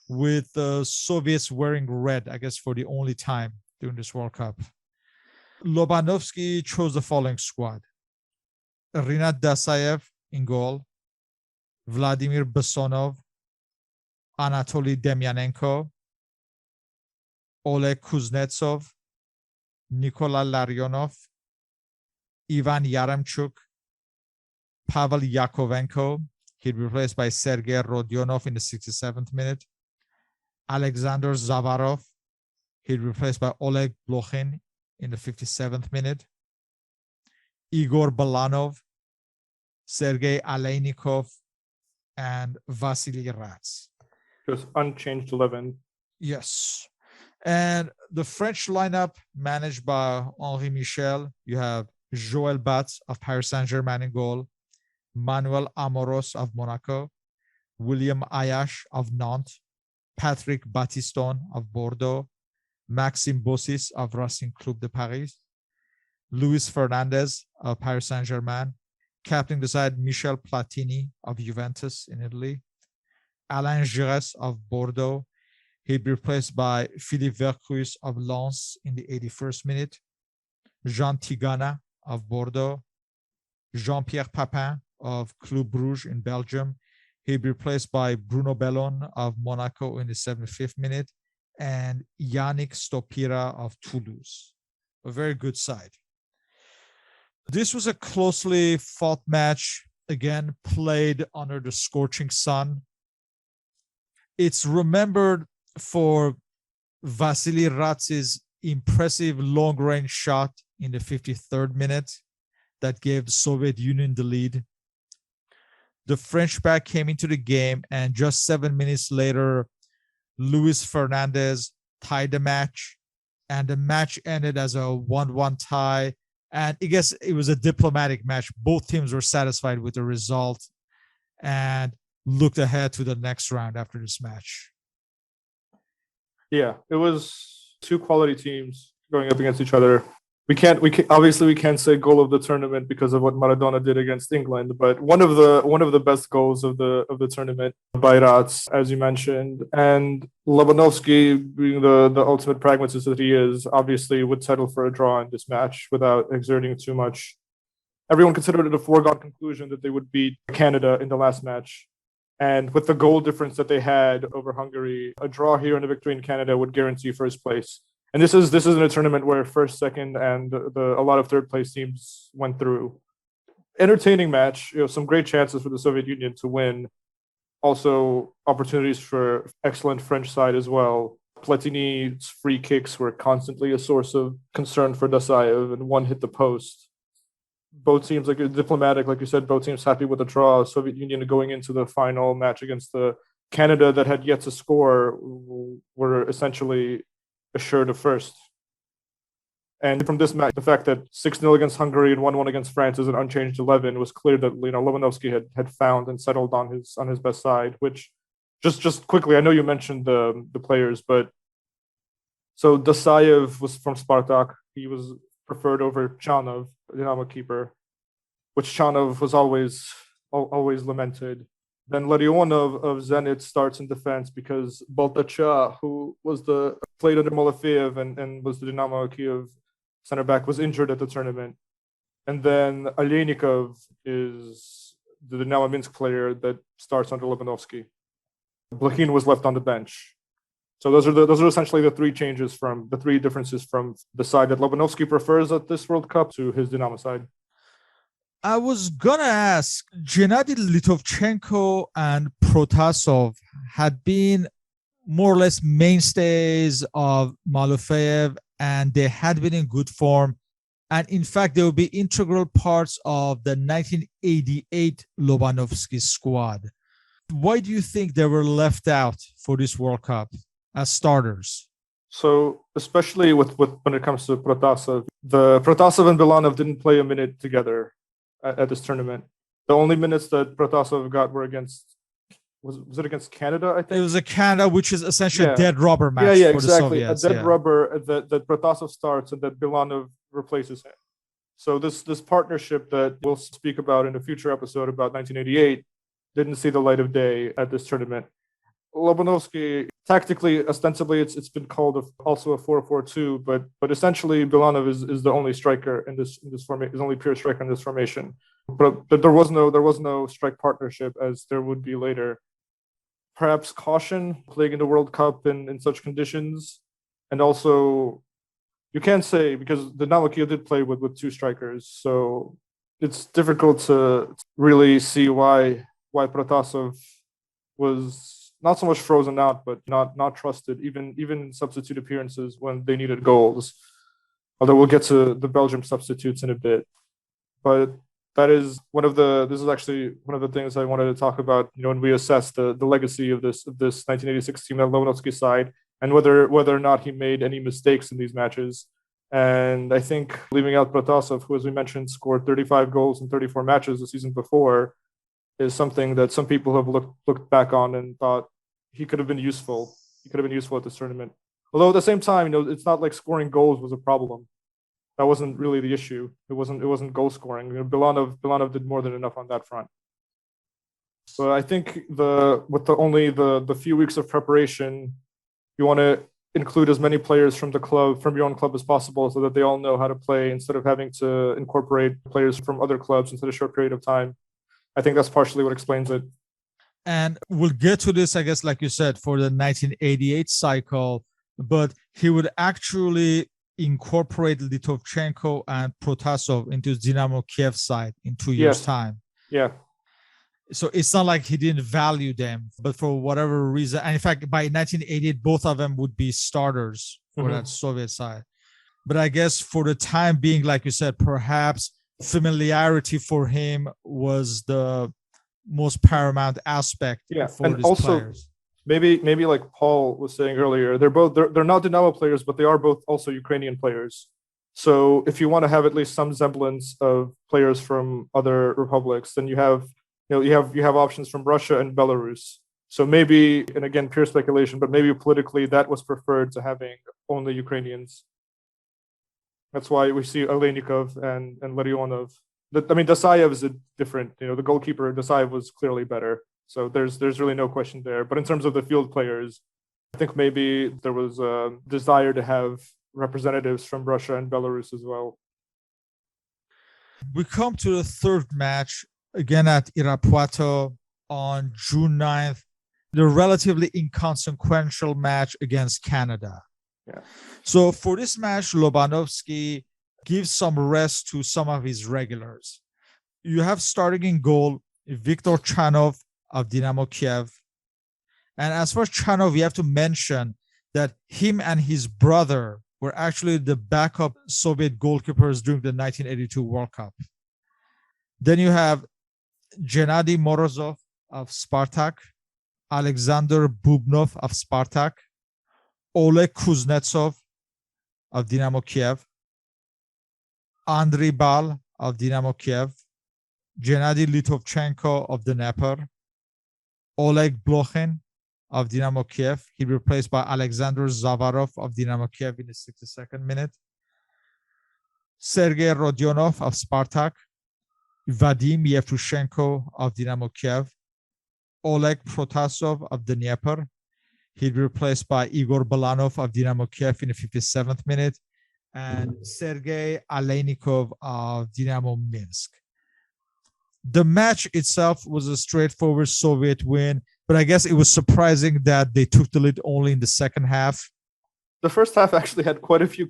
with the Soviets wearing red, I guess for the only time during this World Cup, Lobanovsky chose the following squad: Rinat Dasayev in goal, Vladimir Besonov, Anatoly Demyanenko, Oleg Kuznetsov, Nikola Larionov, Ivan Yaremchuk, Pavel Yakovenko. He'd be replaced by Sergei Rodionov in the 67th minute. Alexander Zavarov. He'd be replaced by Oleg Blokhin in the 57th minute. Igor Balanov, Sergei Aleinikov, and Vasily Rats. Just unchanged 11. Yes. And the French lineup managed by Henri Michel, you have Joël Batz of Paris Saint-Germain in goal, Manuel Amoros of Monaco, William Ayash of Nantes, Patrick Battiston of Bordeaux, Maxime Bossis of Racing Club de Paris, Luis Fernandez of Paris Saint-Germain, captaining the side Michel Platini of Juventus in Italy, Alain Giresse of Bordeaux. He'd be replaced by Philippe Vercruysse of Lens in the 81st minute, Jean Tigana of Bordeaux, Jean-Pierre Papin of Club Brugge in Belgium. He'd be replaced by Bruno Bellon of Monaco in the 75th minute, and Yannick Stopira of Toulouse. A very good side. This was a closely fought match, again, played under the scorching sun. It's remembered for Vasily Ratz's impressive long-range shot in the 53rd minute that gave the Soviet Union the lead. The French back came into the game, and just 7 minutes later, Luis Fernandez tied the match, and the match ended as a 1-1 tie. And I guess it was a diplomatic match. Both teams were satisfied with the result and looked ahead to the next round after this match. Yeah, it was two quality teams going up against each other. We can't say goal of the tournament because of what Maradona did against England, but one of the best goals of the tournament by Rats, as you mentioned, and Lobanovsky, being the ultimate pragmatist that he is, obviously would settle for a draw in this match without exerting too much. Everyone considered it a foregone conclusion that they would beat Canada in the last match. And with the goal difference that they had over Hungary, a draw here and a victory in Canada would guarantee first place. And this is in a tournament where first, second, and a lot of third place teams went through. Entertaining match, some great chances for the Soviet Union to win. Also, opportunities for excellent French side as well. Platini's free kicks were constantly a source of concern for Dasayev, and one hit the post. Both teams, like diplomatic, like you said, both teams happy with the draw. Soviet Union going into the final match against the Canada that had yet to score were essentially assured of first. And from this match, the fact that 6-0 against Hungary and 1-1 against France is an unchanged 11 was clear that Lobanovsky had found and settled on his best side. Which, just quickly, I know you mentioned the players, but so Dasayev was from Spartak. He was preferred over Chanov, Dynamo keeper, which Chanov was always lamented. Then Larionov of Zenit starts in defense because Baltacha, who played under Malafeev and was the Dynamo Kiev center back, was injured at the tournament. And then Aleinikov is the Dynamo Minsk player that starts under Lobanovsky. Blokhin was left on the bench. So those are essentially the three differences from the side that Lobanovsky prefers at this World Cup to his Dynamo side. I was gonna ask, Gennady Litovchenko and Protasov had been more or less mainstays of Malofeev, and they had been in good form. And in fact, they will be integral parts of the 1988 Lobanovsky squad. Why do you think they were left out for this World Cup as starters? So especially with when it comes to Protasov, the Protasov and Belanov didn't play a minute together at this tournament. The only minutes that Protasov got were against was it against Canada, I think? It was a Canada, which is essentially a dead rubber match for exactly. the Soviets. A dead rubber that Protasov starts and that Belanov replaces him. So this partnership that we'll speak about in a future episode about 1988 didn't see the light of day at this tournament. Lobanovsky, tactically, ostensibly, it's been called also a 4-4-2, but essentially Belanov is the only striker in this formation, is the only pure striker in this formation. But there was no strike partnership as there would be later. Perhaps caution playing in the World Cup in such conditions, and also you can't say because the Dynamo Kyiv did play with two strikers, so it's difficult to really see why Protasov was not so much frozen out, but not trusted, even in substitute appearances when they needed goals. Although we'll get to the Belgium substitutes in a bit, but this is actually one of the things I wanted to talk about. When we assess the legacy of this 1986 team at Lobanovsky's side, and whether or not he made any mistakes in these matches. And I think leaving out Protasov, who, as we mentioned, scored 35 goals in 34 matches the season before, is something that some people have looked back on and thought he could have been useful. He could have been useful at this tournament. Although at the same time, it's not like scoring goals was a problem. That wasn't really the issue. It wasn't goal scoring. Belanov did more than enough on that front. So I think with the few weeks of preparation, you want to include as many players from your own club as possible, so that they all know how to play instead of having to incorporate players from other clubs in a short period of time. I think that's partially what explains it. And we'll get to this, I guess, like you said, for the 1988 cycle, but he would actually incorporate Litovchenko and Protasov into his Dynamo Kiev side in 2 years' time. Yeah. So it's not like he didn't value them, but for whatever reason, and in fact, by 1988, both of them would be starters for that Soviet side. But I guess for the time being, like you said, perhaps familiarity for him was the most paramount aspect for and these also, players. Maybe like Paul was saying earlier, they're not Dynamo players, but they are both also Ukrainian players. So if you want to have at least some semblance of players from other republics, then you have options from Russia and Belarus. So maybe, and again, pure speculation, but maybe politically that was preferred to having only Ukrainians. That's why we see Oleinikov and Larionov. Dasayev is a different. The goalkeeper Dasayev was clearly better. So there's really no question there. But in terms of the field players, I think maybe there was a desire to have representatives from Russia and Belarus as well. We come to the third match, again at Irapuato on June 9th, the relatively inconsequential match against Canada. Yeah. So for this match, Lobanovsky gives some rest to some of his regulars. You have starting in goal Viktor Chanov of Dynamo Kiev. And as for Chanov, you have to mention that him and his brother were actually the backup Soviet goalkeepers during the 1982 World Cup. Then you have Gennady Morozov of Spartak, Alexander Bubnov of Spartak, Oleg Kuznetsov of Dynamo Kiev, Andriy Bal of Dynamo Kiev, Gennady Litovchenko of Dnepr, Oleg Blokhin of Dynamo Kiev. He replaced by Alexander Zavarov of Dynamo Kiev in the 62nd minute. Sergei Rodionov of Spartak, Vadim Yevtushenko of Dynamo Kiev, Oleg Protasov of Dnepr. He replaced by Igor Belanov of Dynamo Kiev in the 57th minute, and Sergei Aleinikov of Dynamo Minsk. The match itself was a straightforward Soviet win, but I guess it was surprising that they took the lead only in the second half. The first half actually had quite a few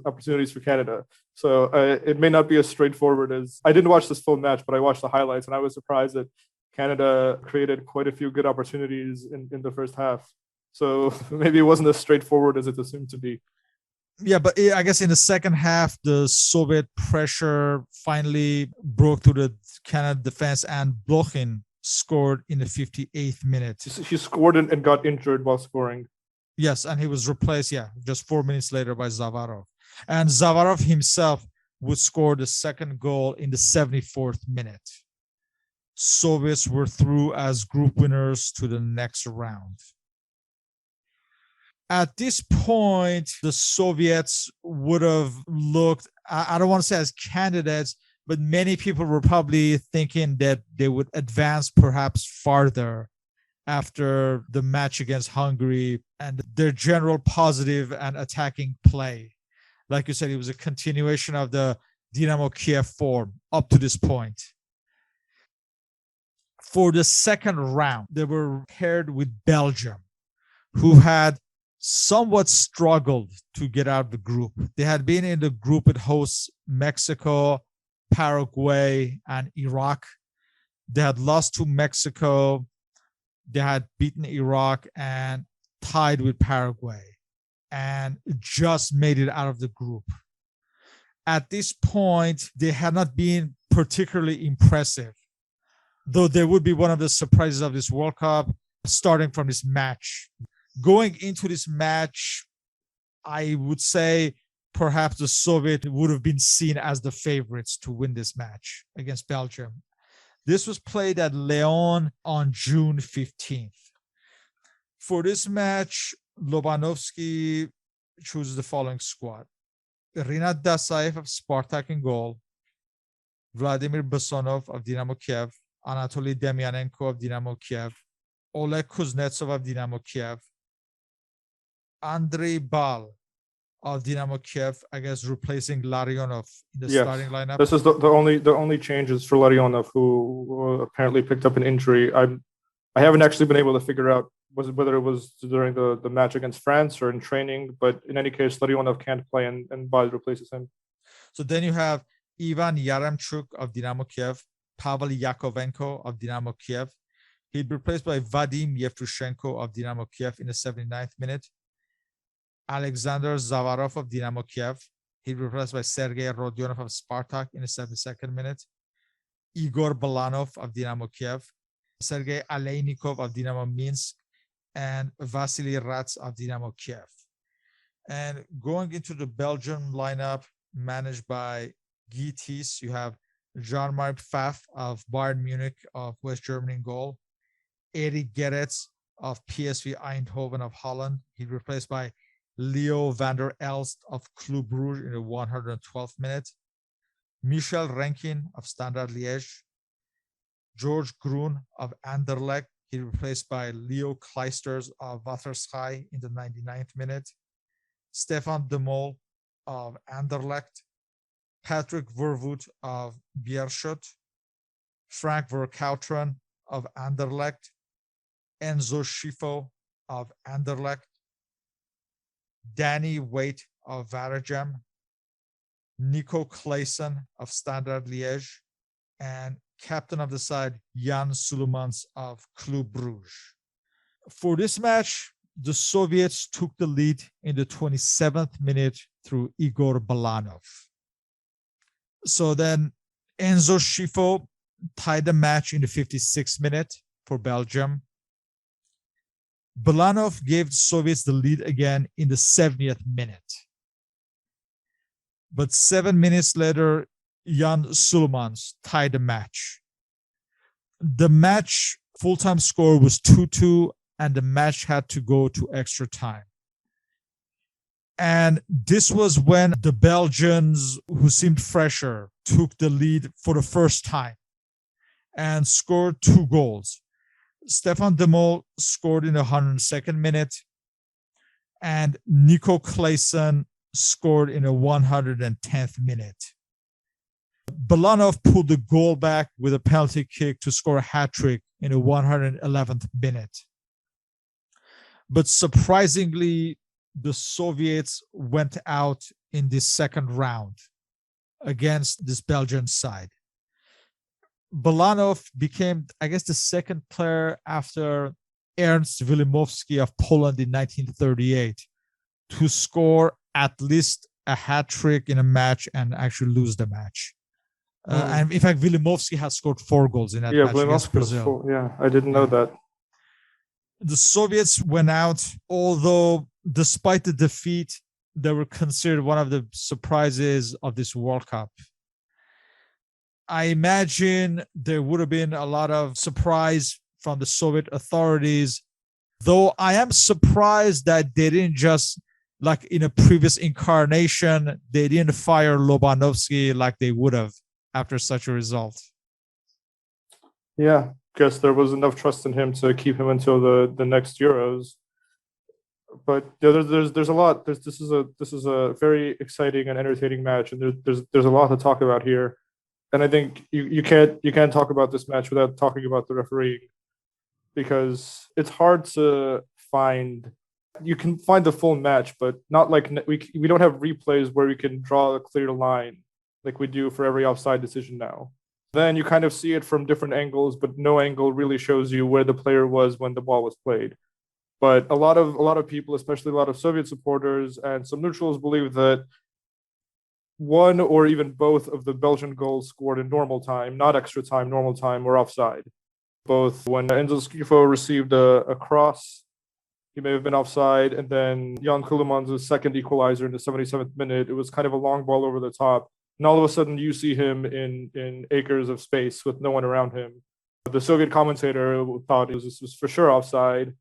opportunities for Canada. So it may not be as straightforward as... I didn't watch this full match, but I watched the highlights, and I was surprised that Canada created quite a few good opportunities in the first half. So maybe it wasn't as straightforward as it assumed to be. Yeah, but I guess in the second half, the Soviet pressure finally broke through the Canada defense, and Blokhin scored in the 58th minute. He scored and got injured while scoring. Yes, and he was replaced, just 4 minutes later by Zavarov. And Zavarov himself would score the second goal in the 74th minute. Soviets were through as group winners to the next round. At this point, the Soviets would have looked, I don't want to say as candidates, but many people were probably thinking that they would advance perhaps farther after the match against Hungary and their general positive and attacking play. Like you said, it was a continuation of the Dynamo Kiev form up to this point. For the second round, they were paired with Belgium, who had somewhat struggled to get out of the group. They had been in the group with hosts Mexico, Paraguay, and Iraq. They had lost to Mexico. They had beaten Iraq and tied with Paraguay and just made it out of the group. At this point, they had not been particularly impressive, though they would be one of the surprises of this World Cup, starting from this match. Going into this match, I would say perhaps the Soviet would have been seen as the favorites to win this match against Belgium. This was played at Leon on June 15th. For this match, Lobanovsky chooses the following squad: Rinat Dasaev of Spartak in goal, Vladimir Besonov of Dynamo Kiev, Anatoly Demyanenko of Dynamo Kiev, Oleg Kuznetsov of Dynamo Kiev, Andrei Bal of Dynamo Kiev, I guess, replacing Larionov in the starting lineup. This is the only changes for Larionov, who apparently picked up an injury. I haven't actually been able to figure out whether it was during the match against France or in training, but in any case, Larionov can't play and Bal replaces him. So then you have Ivan Yaremchuk of Dynamo Kiev, Pavel Yakovenko of Dynamo Kiev. He'd be replaced by Vadim Yevtushenko of Dynamo Kiev in the 79th minute. Alexander Zavarov of Dynamo Kiev. He'd be replaced by Sergei Rodionov of Spartak in the 72nd minute. Igor Balanov of Dynamo Kiev. Sergei Aleinikov of Dynamo Minsk. And Vasily Rats of Dynamo Kiev. And going into the Belgian lineup managed by Guy Thies, you have Jean-Marie Pfaff of Bayern Munich of West Germany in goal. Erik Gerets of PSV Eindhoven of Holland. He's replaced by Leo van der Elst of Club Brugge in the 112th minute. Michel Renkin of Standard Liège. George Groen of Anderlecht. He's replaced by Leo Kleisters of Waterschei in the 99th minute. Stefan de Mol of Anderlecht. Patrick Verwoerd of Beerschot. Frank Verkouteren of Anderlecht. Enzo Schifo of Anderlecht. Danny Waite of Waregem. Nico Claesson of Standard Liège. And captain of the side, Jan Sulemans of Club Brugge. For this match, the Soviets took the lead in the 27th minute through Igor Balanov. So then Enzo Schifo tied the match in the 56th minute for Belgium. Balanov gave the Soviets the lead again in the 70th minute. But 7 minutes later, Jan Sulemans tied the match. The match full-time score was 2-2, and the match had to go to extra time. And this was when the Belgians, who seemed fresher, took the lead for the first time and scored 2 goals. Stefan de Mol scored in the 102nd minute, and Nico Claesson scored in the 110th minute. Balanov pulled the goal back with a penalty kick to score a hat-trick in the 111th minute. But surprisingly, the Soviets went out in this second round against this Belgian side. Balanov became, I guess, the second player after Ernst Wilimowski of Poland in 1938 to score at least a hat-trick in a match and actually lose the match. And in fact, Wilimowski has scored 4 goals in that match against Brazil. I didn't know that. the Soviets went out, although despite the defeat, they were considered one of the surprises of this World Cup. I imagine there would have been a lot of surprise from the Soviet authorities, though I am surprised that they didn't just, like in a previous incarnation, they didn't fire Lobanovsky like they would have after such a result. Yeah, guess there was enough trust in him to keep him until the next Euros. But there's a lot. This is a very exciting and entertaining match, and there's a lot to talk about here. And I think you can't talk about this match without talking about the refereeing, because it's hard to find. You can find the full match, but not like we don't have replays where we can draw a clear line like we do for every offside decision now. Then you kind of see it from different angles, but no angle really shows you where the player was when the ball was played. But a lot of people, especially a lot of Soviet supporters and some neutrals, believe that one or even both of the Belgian goals scored in normal time, not extra time, normal time, were offside. Both when Enzo Schifo received a cross, he may have been offside, and then Jan Kouleman's second equalizer in the 77th minute, it was kind of a long ball over the top. And all of a sudden you see him in acres of space with no one around him. The Soviet commentator thought this was for sure offside.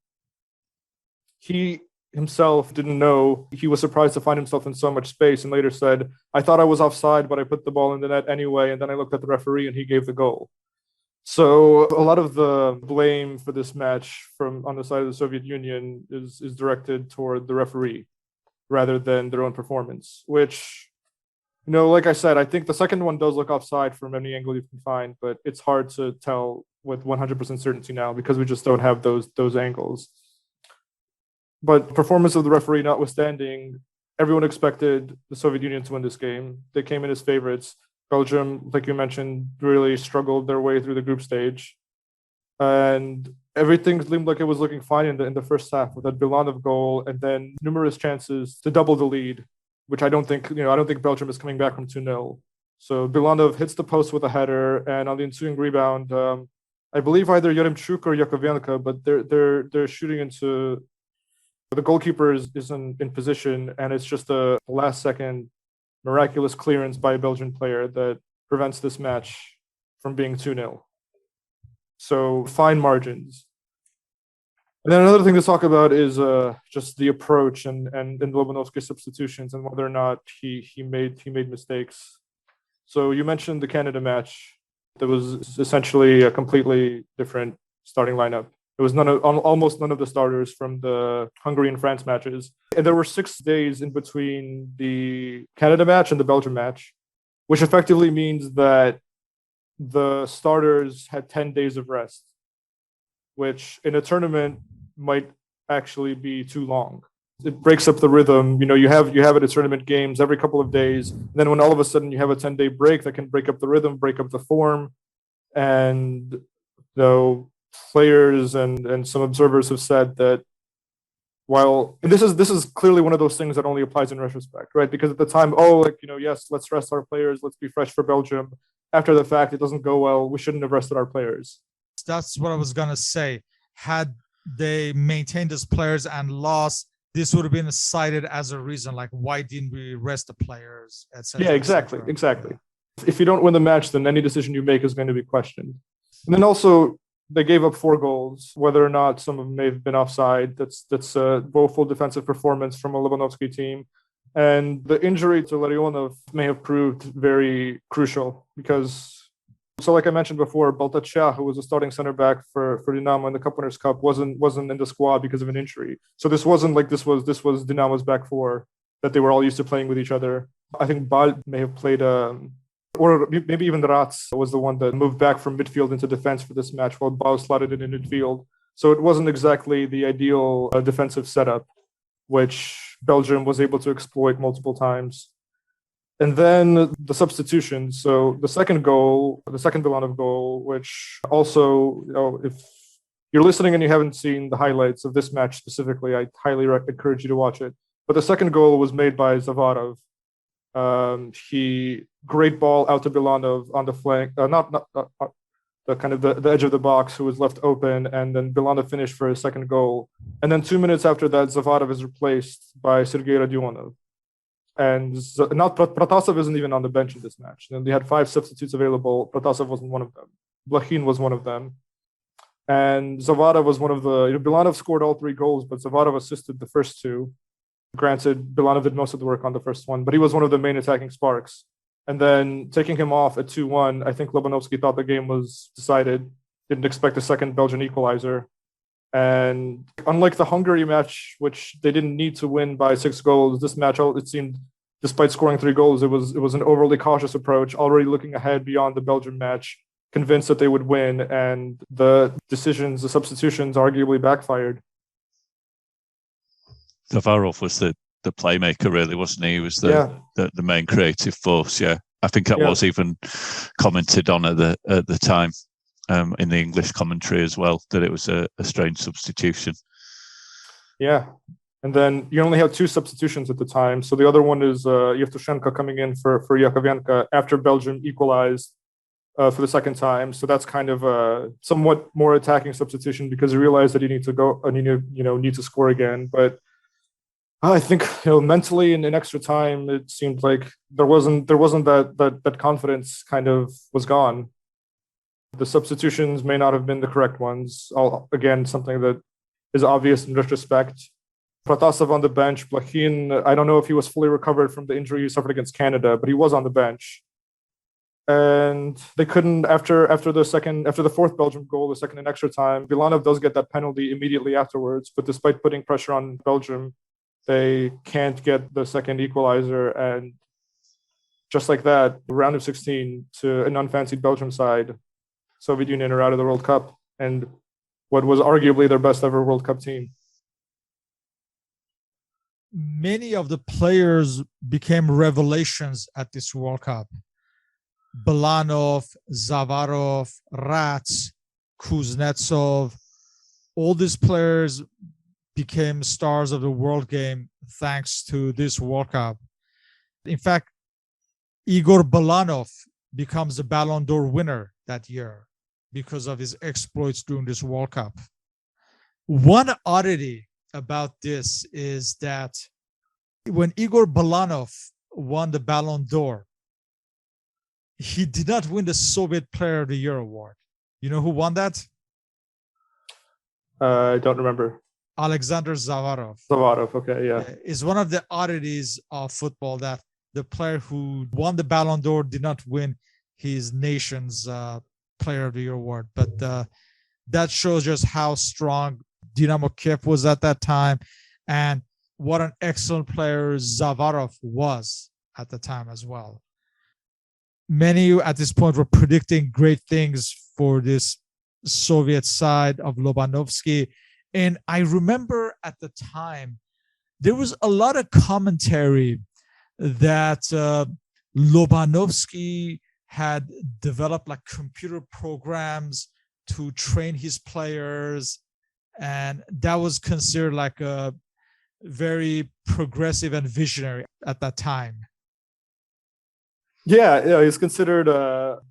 He himself didn't know. He was surprised to find himself in so much space and later said, I thought I was offside, but I put the ball in the net anyway. And then I looked at the referee and he gave the goal. So a lot of the blame for this match from on the side of the Soviet Union is directed toward the referee rather than their own performance, which, like I said, I think the second one does look offside from any angle you can find, but it's hard to tell with 100% certainty now because we just don't have those angles. But performance of the referee notwithstanding, everyone expected the Soviet Union to win this game. They came in as favorites. Belgium, like you mentioned, really struggled their way through the group stage. And everything seemed like it was looking fine in the first half with that Bilanov goal and then numerous chances to double the lead, which I don't think Belgium is coming back from 2-0. So Bilanov hits the post with a header, and on the ensuing rebound, I believe either Yaremchuk or Yakovenko, but they're shooting into. The goalkeeper is in position, and it's just a last-second miraculous clearance by a Belgian player that prevents this match from being 2-0. So fine margins. And then another thing to talk about is just the approach and Lobanovsky's substitutions and whether or not he made mistakes. So you mentioned the Canada match. That was essentially a completely different starting lineup. It was almost none of the starters from the Hungary and France matches. And there were 6 days in between the Canada match and the Belgium match, which effectively means that the starters had 10 days of rest, which in a tournament might actually be too long. It breaks up the rhythm. You have it at tournament games every couple of days. And then when all of a sudden you have a 10-day break, that can break up the rhythm, break up the form. And players and some observers have said that this is clearly one of those things that only applies in retrospect, right? Because at the time, yes, let's rest our players, let's be fresh for Belgium. After the fact, it doesn't go well. We shouldn't have rested our players. That's what I was gonna say. Had they maintained as players and lost, this would have been cited as a reason, like why didn't we rest the players, etc. Yeah, exactly. If you don't win the match, then any decision you make is going to be questioned. And then also, they gave up 4 goals, whether or not some of them may have been offside. That's a woeful defensive performance from a Lobanovsky team. And the injury to Larionov may have proved very crucial because, like I mentioned before, Baltaccia, who was a starting center back for Dinamo in the Cup Winners' Cup, wasn't in the squad because of an injury. So this wasn't like this was Dinamo's back four that they were all used to playing with each other. I think Bal may have played or maybe even Ratz was the one that moved back from midfield into defense for this match while Bal slotted in midfield. So it wasn't exactly the ideal defensive setup, which Belgium was able to exploit multiple times. And then the substitutions. So the second Bilanov goal, which also, if you're listening and you haven't seen the highlights of this match specifically, I highly encourage you to watch it. But the second goal was made by Zavarov. He great ball out to Bilanov on the flank. the kind of the edge of the box, who was left open, and then Bilanov finished for his second goal. And then 2 minutes after that, Zavarov is replaced by Sergei Radionov. And not Protasov isn't even on the bench in this match. And they had 5 substitutes available. Protasov wasn't one of them. Blachin was one of them. And Zavarov was one of the... Bilanov scored all 3 goals, but Zavarov assisted the first 2. Granted, Bilanov did most of the work on the first one, but he was one of the main attacking sparks. And then taking him off at 2-1, I think Lobanovsky thought the game was decided, didn't expect a second Belgian equalizer. And unlike the Hungary match, which they didn't need to win by 6 goals, this match, it seemed, despite scoring 3 goals, it was an overly cautious approach, already looking ahead beyond the Belgium match, convinced that they would win. And the substitutions arguably backfired. Zavarov was the playmaker, really, wasn't he? He was the main creative force. Yeah, I think that was even commented on at the time in the English commentary as well, that it was a strange substitution. Yeah, and then you only have 2 substitutions at the time. So the other one is Yevtushenko coming in for Yakovenko after Belgium equalized for the second time. So that's kind of a somewhat more attacking substitution, because you realize that you need to go and need to score again, but. I think mentally in extra time, it seemed like there wasn't that confidence kind of was gone. The substitutions may not have been the correct ones. Again, something that is obvious in retrospect. Protasov on the bench, Blachin, I don't know if he was fully recovered from the injury he suffered against Canada, but he was on the bench. And they couldn't, after the 4th Belgium goal, the second in extra time, Bilanov does get that penalty immediately afterwards, but despite putting pressure on Belgium, they can't get the second equalizer. And just like that, round of 16 to an unfancied Belgium side, Soviet Union are out of the World Cup, and what was arguably their best ever World Cup team. Many of the players became revelations at this World Cup. Bilanov, Zavarov, Rats, Kuznetsov, all these players became stars of the world game thanks to this World Cup. In fact, Igor Bilanov becomes the Ballon d'Or winner that year because of his exploits during this World Cup. One oddity about this is that when Igor Bilanov won the Ballon d'Or, he did not win the Soviet Player of the Year award. You know who won that? I don't remember. Alexander Zavarov. Zavarov, okay, yeah. Is one of the oddities of football that the player who won the Ballon d'Or did not win his nation's Player of the Year award. But that shows just how strong Dynamo Kiev was at that time and what an excellent player Zavarov was at the time as well. Many at this point were predicting great things for this Soviet side of Lobanovsky. And I remember at the time, there was a lot of commentary that Lobanovsky had developed like computer programs to train his players. And that was considered like a very progressive and visionary at that time. Yeah, he's considered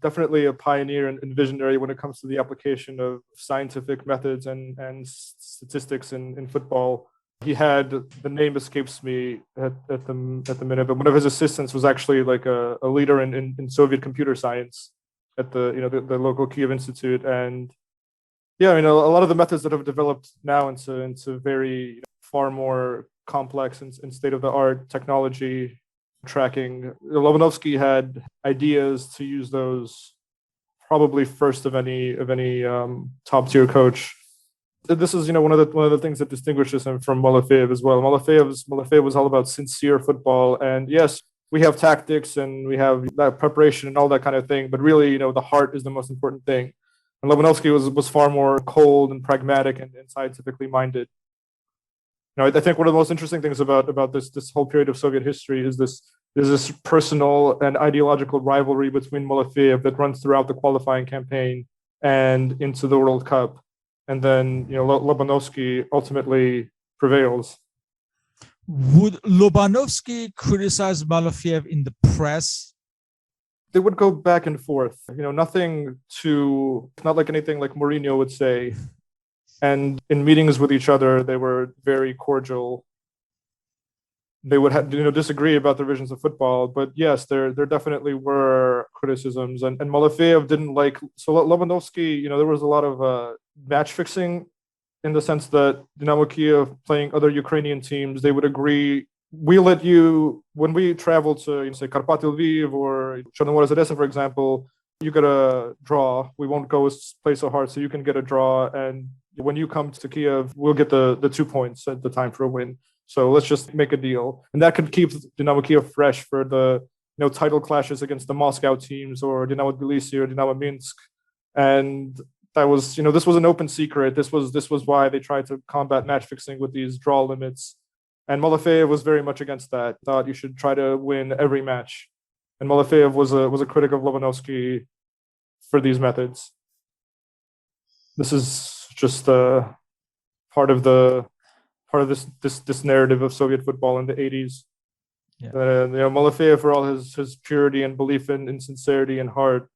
definitely a pioneer and visionary when it comes to the application of scientific methods and statistics in football. He had, the name escapes me at the minute, but one of his assistants was actually like a leader in Soviet computer science at the local Kiev Institute. And yeah, a lot of the methods that have developed now into very far more complex and state-of-the-art technology tracking. Lobanovsky had ideas to use those probably first of any top-tier coach. This is one of the things that distinguishes him from Malofeev as well. Malofeev was all about sincere football, and yes, we have tactics and we have that preparation and all that kind of thing, but really, the heart is the most important thing. And Lobanovsky was far more cold and pragmatic and scientifically minded. I think one of the most interesting things about this whole period of Soviet history is this personal and ideological rivalry between Malofeev that runs throughout the qualifying campaign and into the World Cup. And then, Lobanovsky ultimately prevails. Would Lobanovsky criticize Malofeev in the press? they would go back and forth. Nothing not like anything like Mourinho would say. And in meetings with each other, they were very cordial. They would disagree about their visions of football, but yes, there definitely were criticisms, and Malafeyev didn't like. So Lobanovsky, there was a lot of match fixing, in the sense that Dynamo Kiev playing other Ukrainian teams, they would agree. We let you, when we travel to, say, Karpaty Lviv or Chernomorets Odessa, for example, you get a draw. We won't go play so hard, so you can get a draw. And when you come to Kiev, we'll get the 2 points at the time for a win. So let's just make a deal. And that could keep Dynamo Kiev fresh for the title clashes against the Moscow teams or Dynamo Tbilisi or Dynamo Minsk. And that was, this was an open secret. This was why they tried to combat match fixing with these draw limits. And Malafeyev was very much against that. Thought you should try to win every match. And Malafeyev was a critic of Lobanovsky for these methods. This is just part of this narrative of Soviet football in the 80s. Yeah. Malafeyev, for all his purity and belief in sincerity and heart,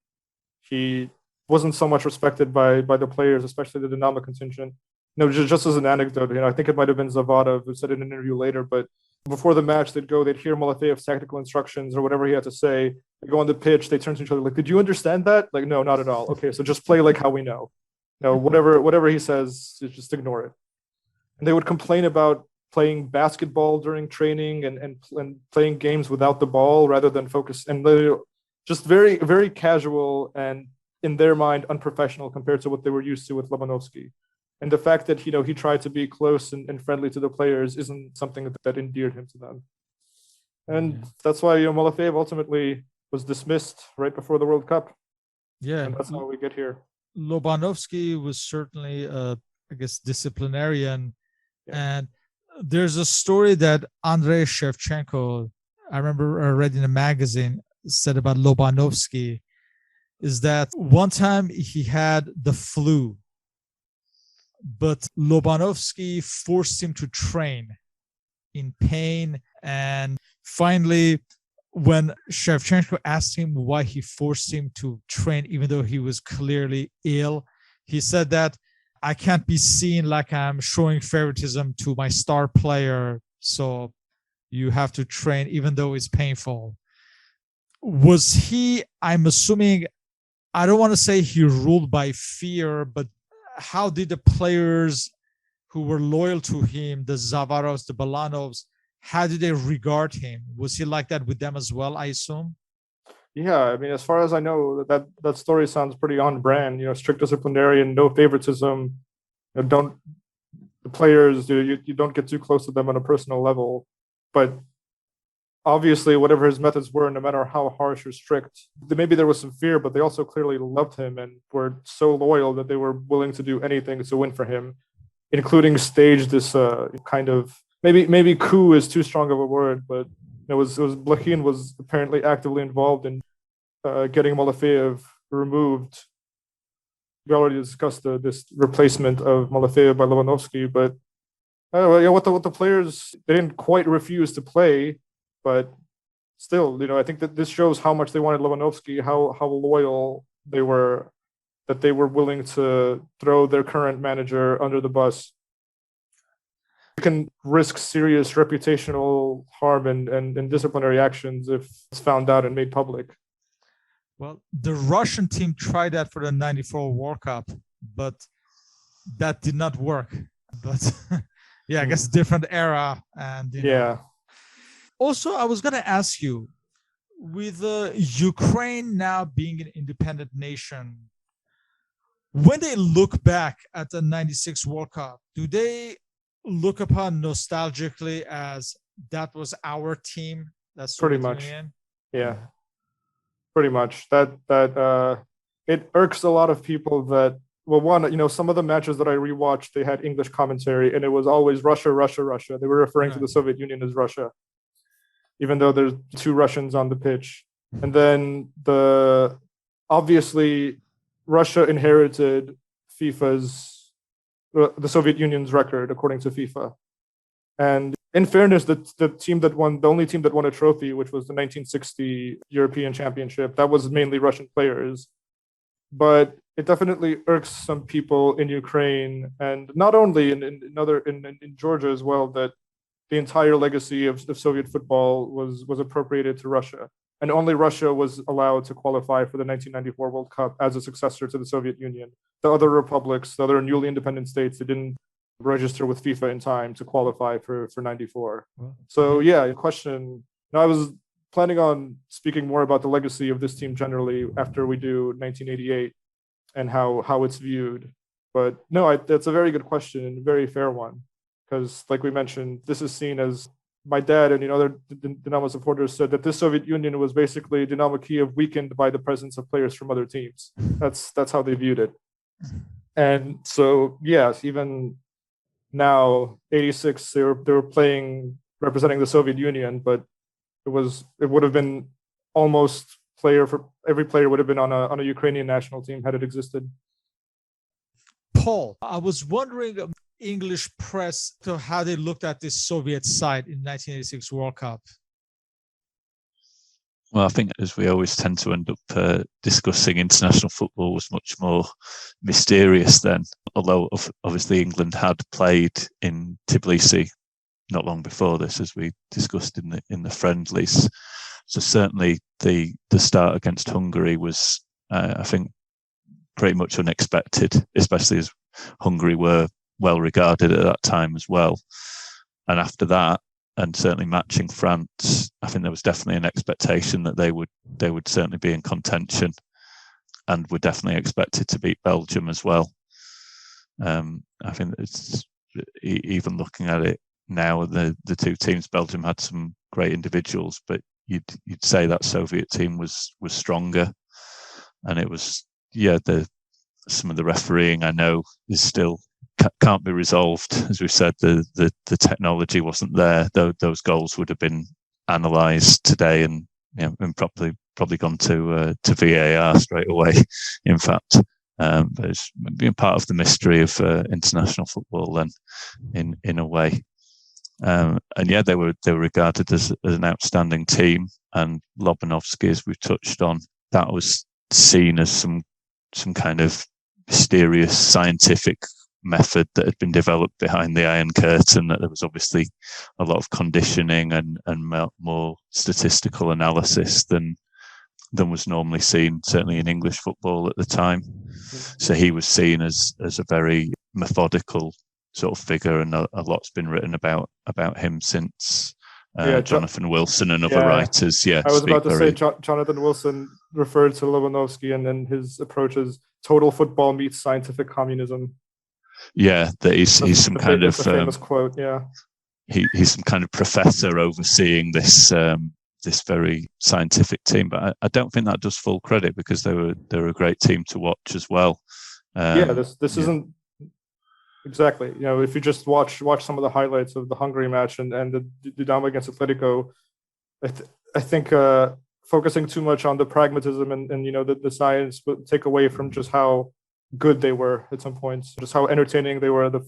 he wasn't so much respected by the players, especially the Dynamo contingent. Just as an anecdote, I think it might have been Zavadov who said in an interview later, but before the match, they'd hear Malafeyev's tactical instructions or whatever he had to say. They go on the pitch, they turn to each other like, "Did you understand that?" Like, "No, not at all." "Okay, so just play like how we know. Whatever he says, just ignore it." And they would complain about playing basketball during training and playing games without the ball rather than focus, and just very, very casual and, in their mind, unprofessional compared to what they were used to with Lobanovsky. And the fact that, he tried to be close and friendly to the players isn't something that endeared him to them. And that's why, Malafeyev ultimately was dismissed right before the World Cup. Yeah. And that's how we get here. Lobanovsky was certainly, disciplinarian. Yeah. And there's a story that Andrei Shevchenko, I remember read in a magazine, said about Lobanovsky, is that one time he had the flu, but Lobanovsky forced him to train in pain. And finally, when Shevchenko asked him why he forced him to train, even though he was clearly ill, he said that, "I can't be seen like I'm showing favoritism to my star player, so you have to train even though it's painful." Was he, I'm assuming, I don't want to say he ruled by fear, but how did the players who were loyal to him, the Zavarovs, the Balanovs, how did they regard him? Was he like that with them as well, I assume? Yeah, I mean, as far as I know, that story sounds pretty on brand. Strict disciplinarian, no favoritism. The players, you don't get too close to them on a personal level. But obviously, whatever his methods were, no matter how harsh or strict, maybe there was some fear, but they also clearly loved him and were so loyal that they were willing to do anything to win for him, including stage this kind of, maybe coup is too strong of a word, but Blokhin was apparently actively involved in getting Malafeyev removed. We already discussed this replacement of Malafeyev by Lobanovsky, but what the players, they didn't quite refuse to play, but still, I think that this shows how much they wanted Lobanovsky, how loyal they were, that they were willing to throw their current manager under the bus. You can risk serious reputational harm and disciplinary actions if it's found out and made public. Well, the Russian team tried that for the 94 World Cup, but that did not work. But yeah, I guess different era. And yeah. Also, I was going to ask you, with Ukraine now being an independent nation, when they look back at the 96 World Cup, do they look upon nostalgically as that was our team? That's pretty much. Yeah, pretty much. That it irks a lot of people that, well, one, some of the matches that I rewatched, they had English commentary, and it was always Russia, Russia, Russia. They were referring to the Soviet Union as Russia, even though there's 2 Russians on the pitch. And then obviously Russia inherited the Soviet Union's record, according to FIFA. And in fairness, the only team that won a trophy, which was the 1960 European Championship, that was mainly Russian players. But it definitely irks some people in Ukraine, and not only in Georgia as well, that the entire legacy of Soviet football was appropriated to Russia. And only Russia was allowed to qualify for the 1994 World Cup as a successor to the Soviet Union. The other republics, the other newly independent states, they didn't register with FIFA in time to qualify for 94. So yeah, question. Now I was planning on speaking more about the legacy of this team generally after we do 1988 and how it's viewed. But no, that's a very good question and a very fair one, because like we mentioned, this is seen as, my dad and other Dynamo supporters said that this Soviet Union was basically Dynamo Kiev weakened by the presence of players from other teams. That's how they viewed it. And so yes, even now 86 they were playing representing the Soviet Union, but it would have been almost every player would have been on a Ukrainian national team had it existed. Paul, I was wondering, English press, to how they looked at this Soviet side in 1986 World Cup. Well, I think, as we always tend to end up discussing, international football was much more mysterious then, although obviously England had played in Tbilisi not long before this, as we discussed in the friendlies. So certainly the start against Hungary was, I think, pretty much unexpected, especially as Hungary were well regarded at that time as well. And after that, and certainly matching France, I think there was definitely an expectation that they would certainly be in contention, and were definitely expected to beat Belgium as well. I think it's, even looking at it now, the two teams, Belgium had some great individuals, but you'd say that Soviet team was stronger, and it was some of the refereeing I know is still can't be resolved. As we've said, the technology wasn't there. Those goals would have been analysed today and probably gone to VAR straight away. In fact, but it's been part of the mystery of international football then, in a way. And yeah, they were regarded as an outstanding team. And Lobanovsky, as we've touched on, that was seen as some kind of mysterious scientific method that had been developed behind the Iron Curtain, that there was obviously a lot of conditioning and more statistical analysis than was normally seen, certainly in English football at the time. So he was seen as a very methodical sort of figure, and a lot's been written about him since. Jonathan Wilson and other writers. I was about to say Jonathan Wilson referred to Lobanovsky and then his approach as total football meets scientific communism. Yeah, that he's some kind of famous quote. Yeah, he's some kind of professor overseeing this very scientific team. But I don't think that does full credit, because they were a great team to watch as well. This isn't exactly. If you just watch some of the highlights of the Hungary match and the Dynamo against Atletico, I think focusing too much on the pragmatism and the science would take away from just how good they were at some points, just how entertaining they were, the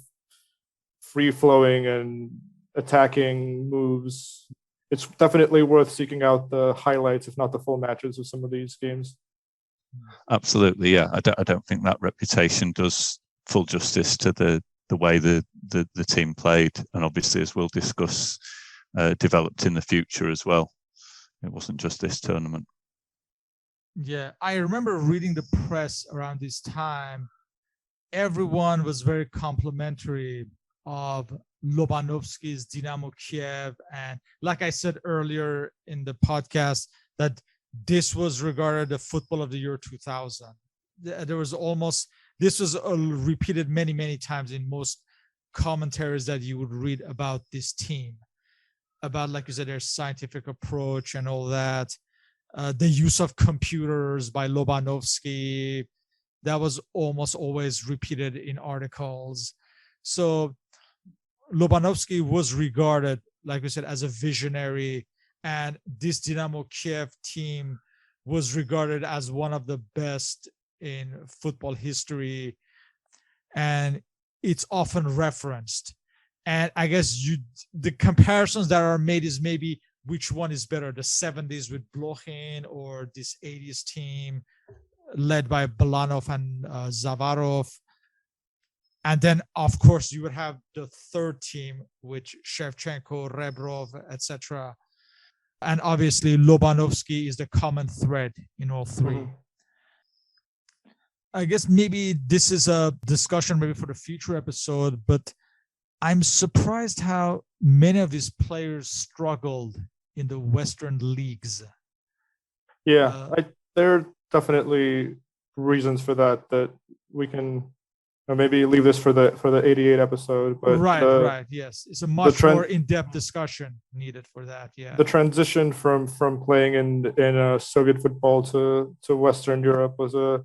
free-flowing and attacking moves. It's definitely worth seeking out the highlights, if not the full matches, of some of these games. Absolutely, yeah. I don't think that reputation does full justice to the way the team played, and obviously, as we'll discuss, developed in the future as well. It wasn't just this tournament. Yeah, I remember reading the press around this time. Everyone was very complimentary of Lobanovsky's Dynamo Kiev. And like I said earlier in the podcast, that this was regarded the football of the year 2000. This was repeated many, many times in most commentaries that you would read about this team, about, like you said, their scientific approach and all that. The use of computers by Lobanovsky, that was almost always repeated in articles. So Lobanovsky was regarded, like we said, as a visionary, and this Dynamo Kiev team was regarded as one of the best in football history, and it's often referenced. And I guess the comparisons that are made is maybe which one is better, the 70s with Blochin or this 80s team led by Balanov and Zavarov. And then, of course, you would have the third team, which Shevchenko, Rebrov, etc. And obviously, Lobanovsky is the common thread in all three. Mm-hmm. I guess maybe this is a discussion maybe for the future episode, but I'm surprised how many of these players struggled in the Western leagues. Yeah, there are definitely reasons for that we can maybe leave this for the 88 episode. But right, yes, it's a much more in-depth discussion needed for that. Yeah, the transition from playing in Soviet football to Western Europe was a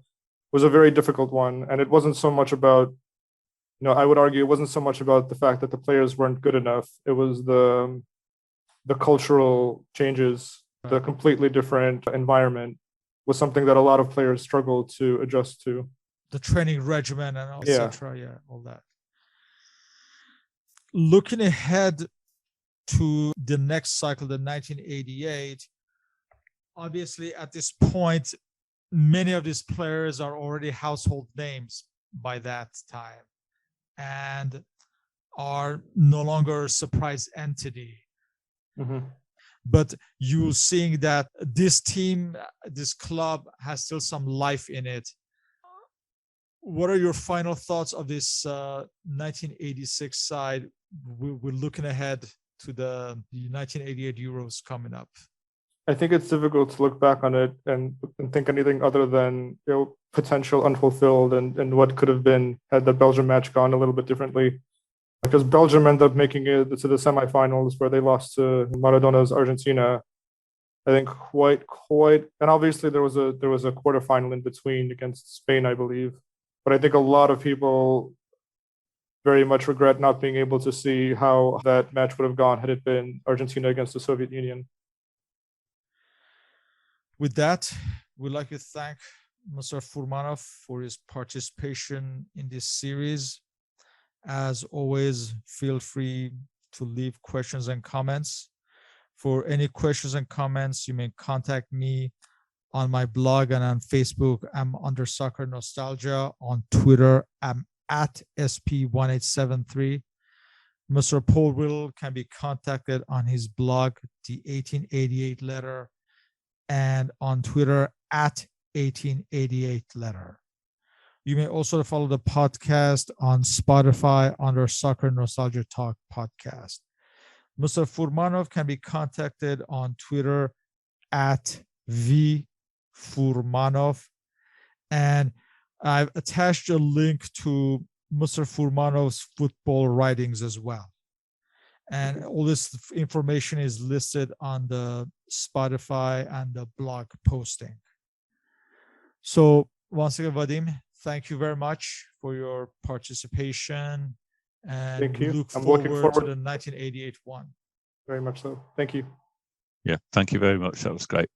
very difficult one, and it wasn't so much about, I would argue it wasn't so much about the fact that the players weren't good enough. It was the cultural changes, the completely different environment was something that a lot of players struggled to adjust to. The training regimen and etc. Yeah, all that. Looking ahead to the next cycle, the 1988, obviously at this point, many of these players are already household names by that time and are no longer a surprise entity. Mm-hmm. But you're seeing that this team, this club has still some life in it. What are your final thoughts of this 1986 side? We're looking ahead to the 1988 Euros coming up. I think it's difficult to look back on it and think anything other than potential unfulfilled and what could have been had the Belgium match gone a little bit differently. Because Belgium ended up making it to the semifinals where they lost to Maradona's Argentina. I think quite, and obviously there was a quarterfinal in between against Spain, I believe. But I think a lot of people very much regret not being able to see how that match would have gone had it been Argentina against the Soviet Union. With that, we'd like to thank Mr. Furmanov for his participation in this series. As always, feel free to leave questions and comments. For any questions and comments, you may contact me on my blog and on Facebook. I'm under Soccernostalgia. On Twitter, I'm at SP1873. Mr. Paul Riddle can be contacted on his blog, The 1888 Letter, and on Twitter at 1888 Letter. You may also follow the podcast on Spotify under Soccernostalgia Talk Podcast. Mr. Furmanov can be contacted on Twitter at VFurmanov. And I've attached a link to Mr. Furmanov's football writings as well. And all this information is listed on the Spotify and the blog posting. So once again, Vadim, thank you very much for your participation. And thank you. Look forward to the 1988 one. Very much so. Thank you. Yeah, thank you very much. That was great.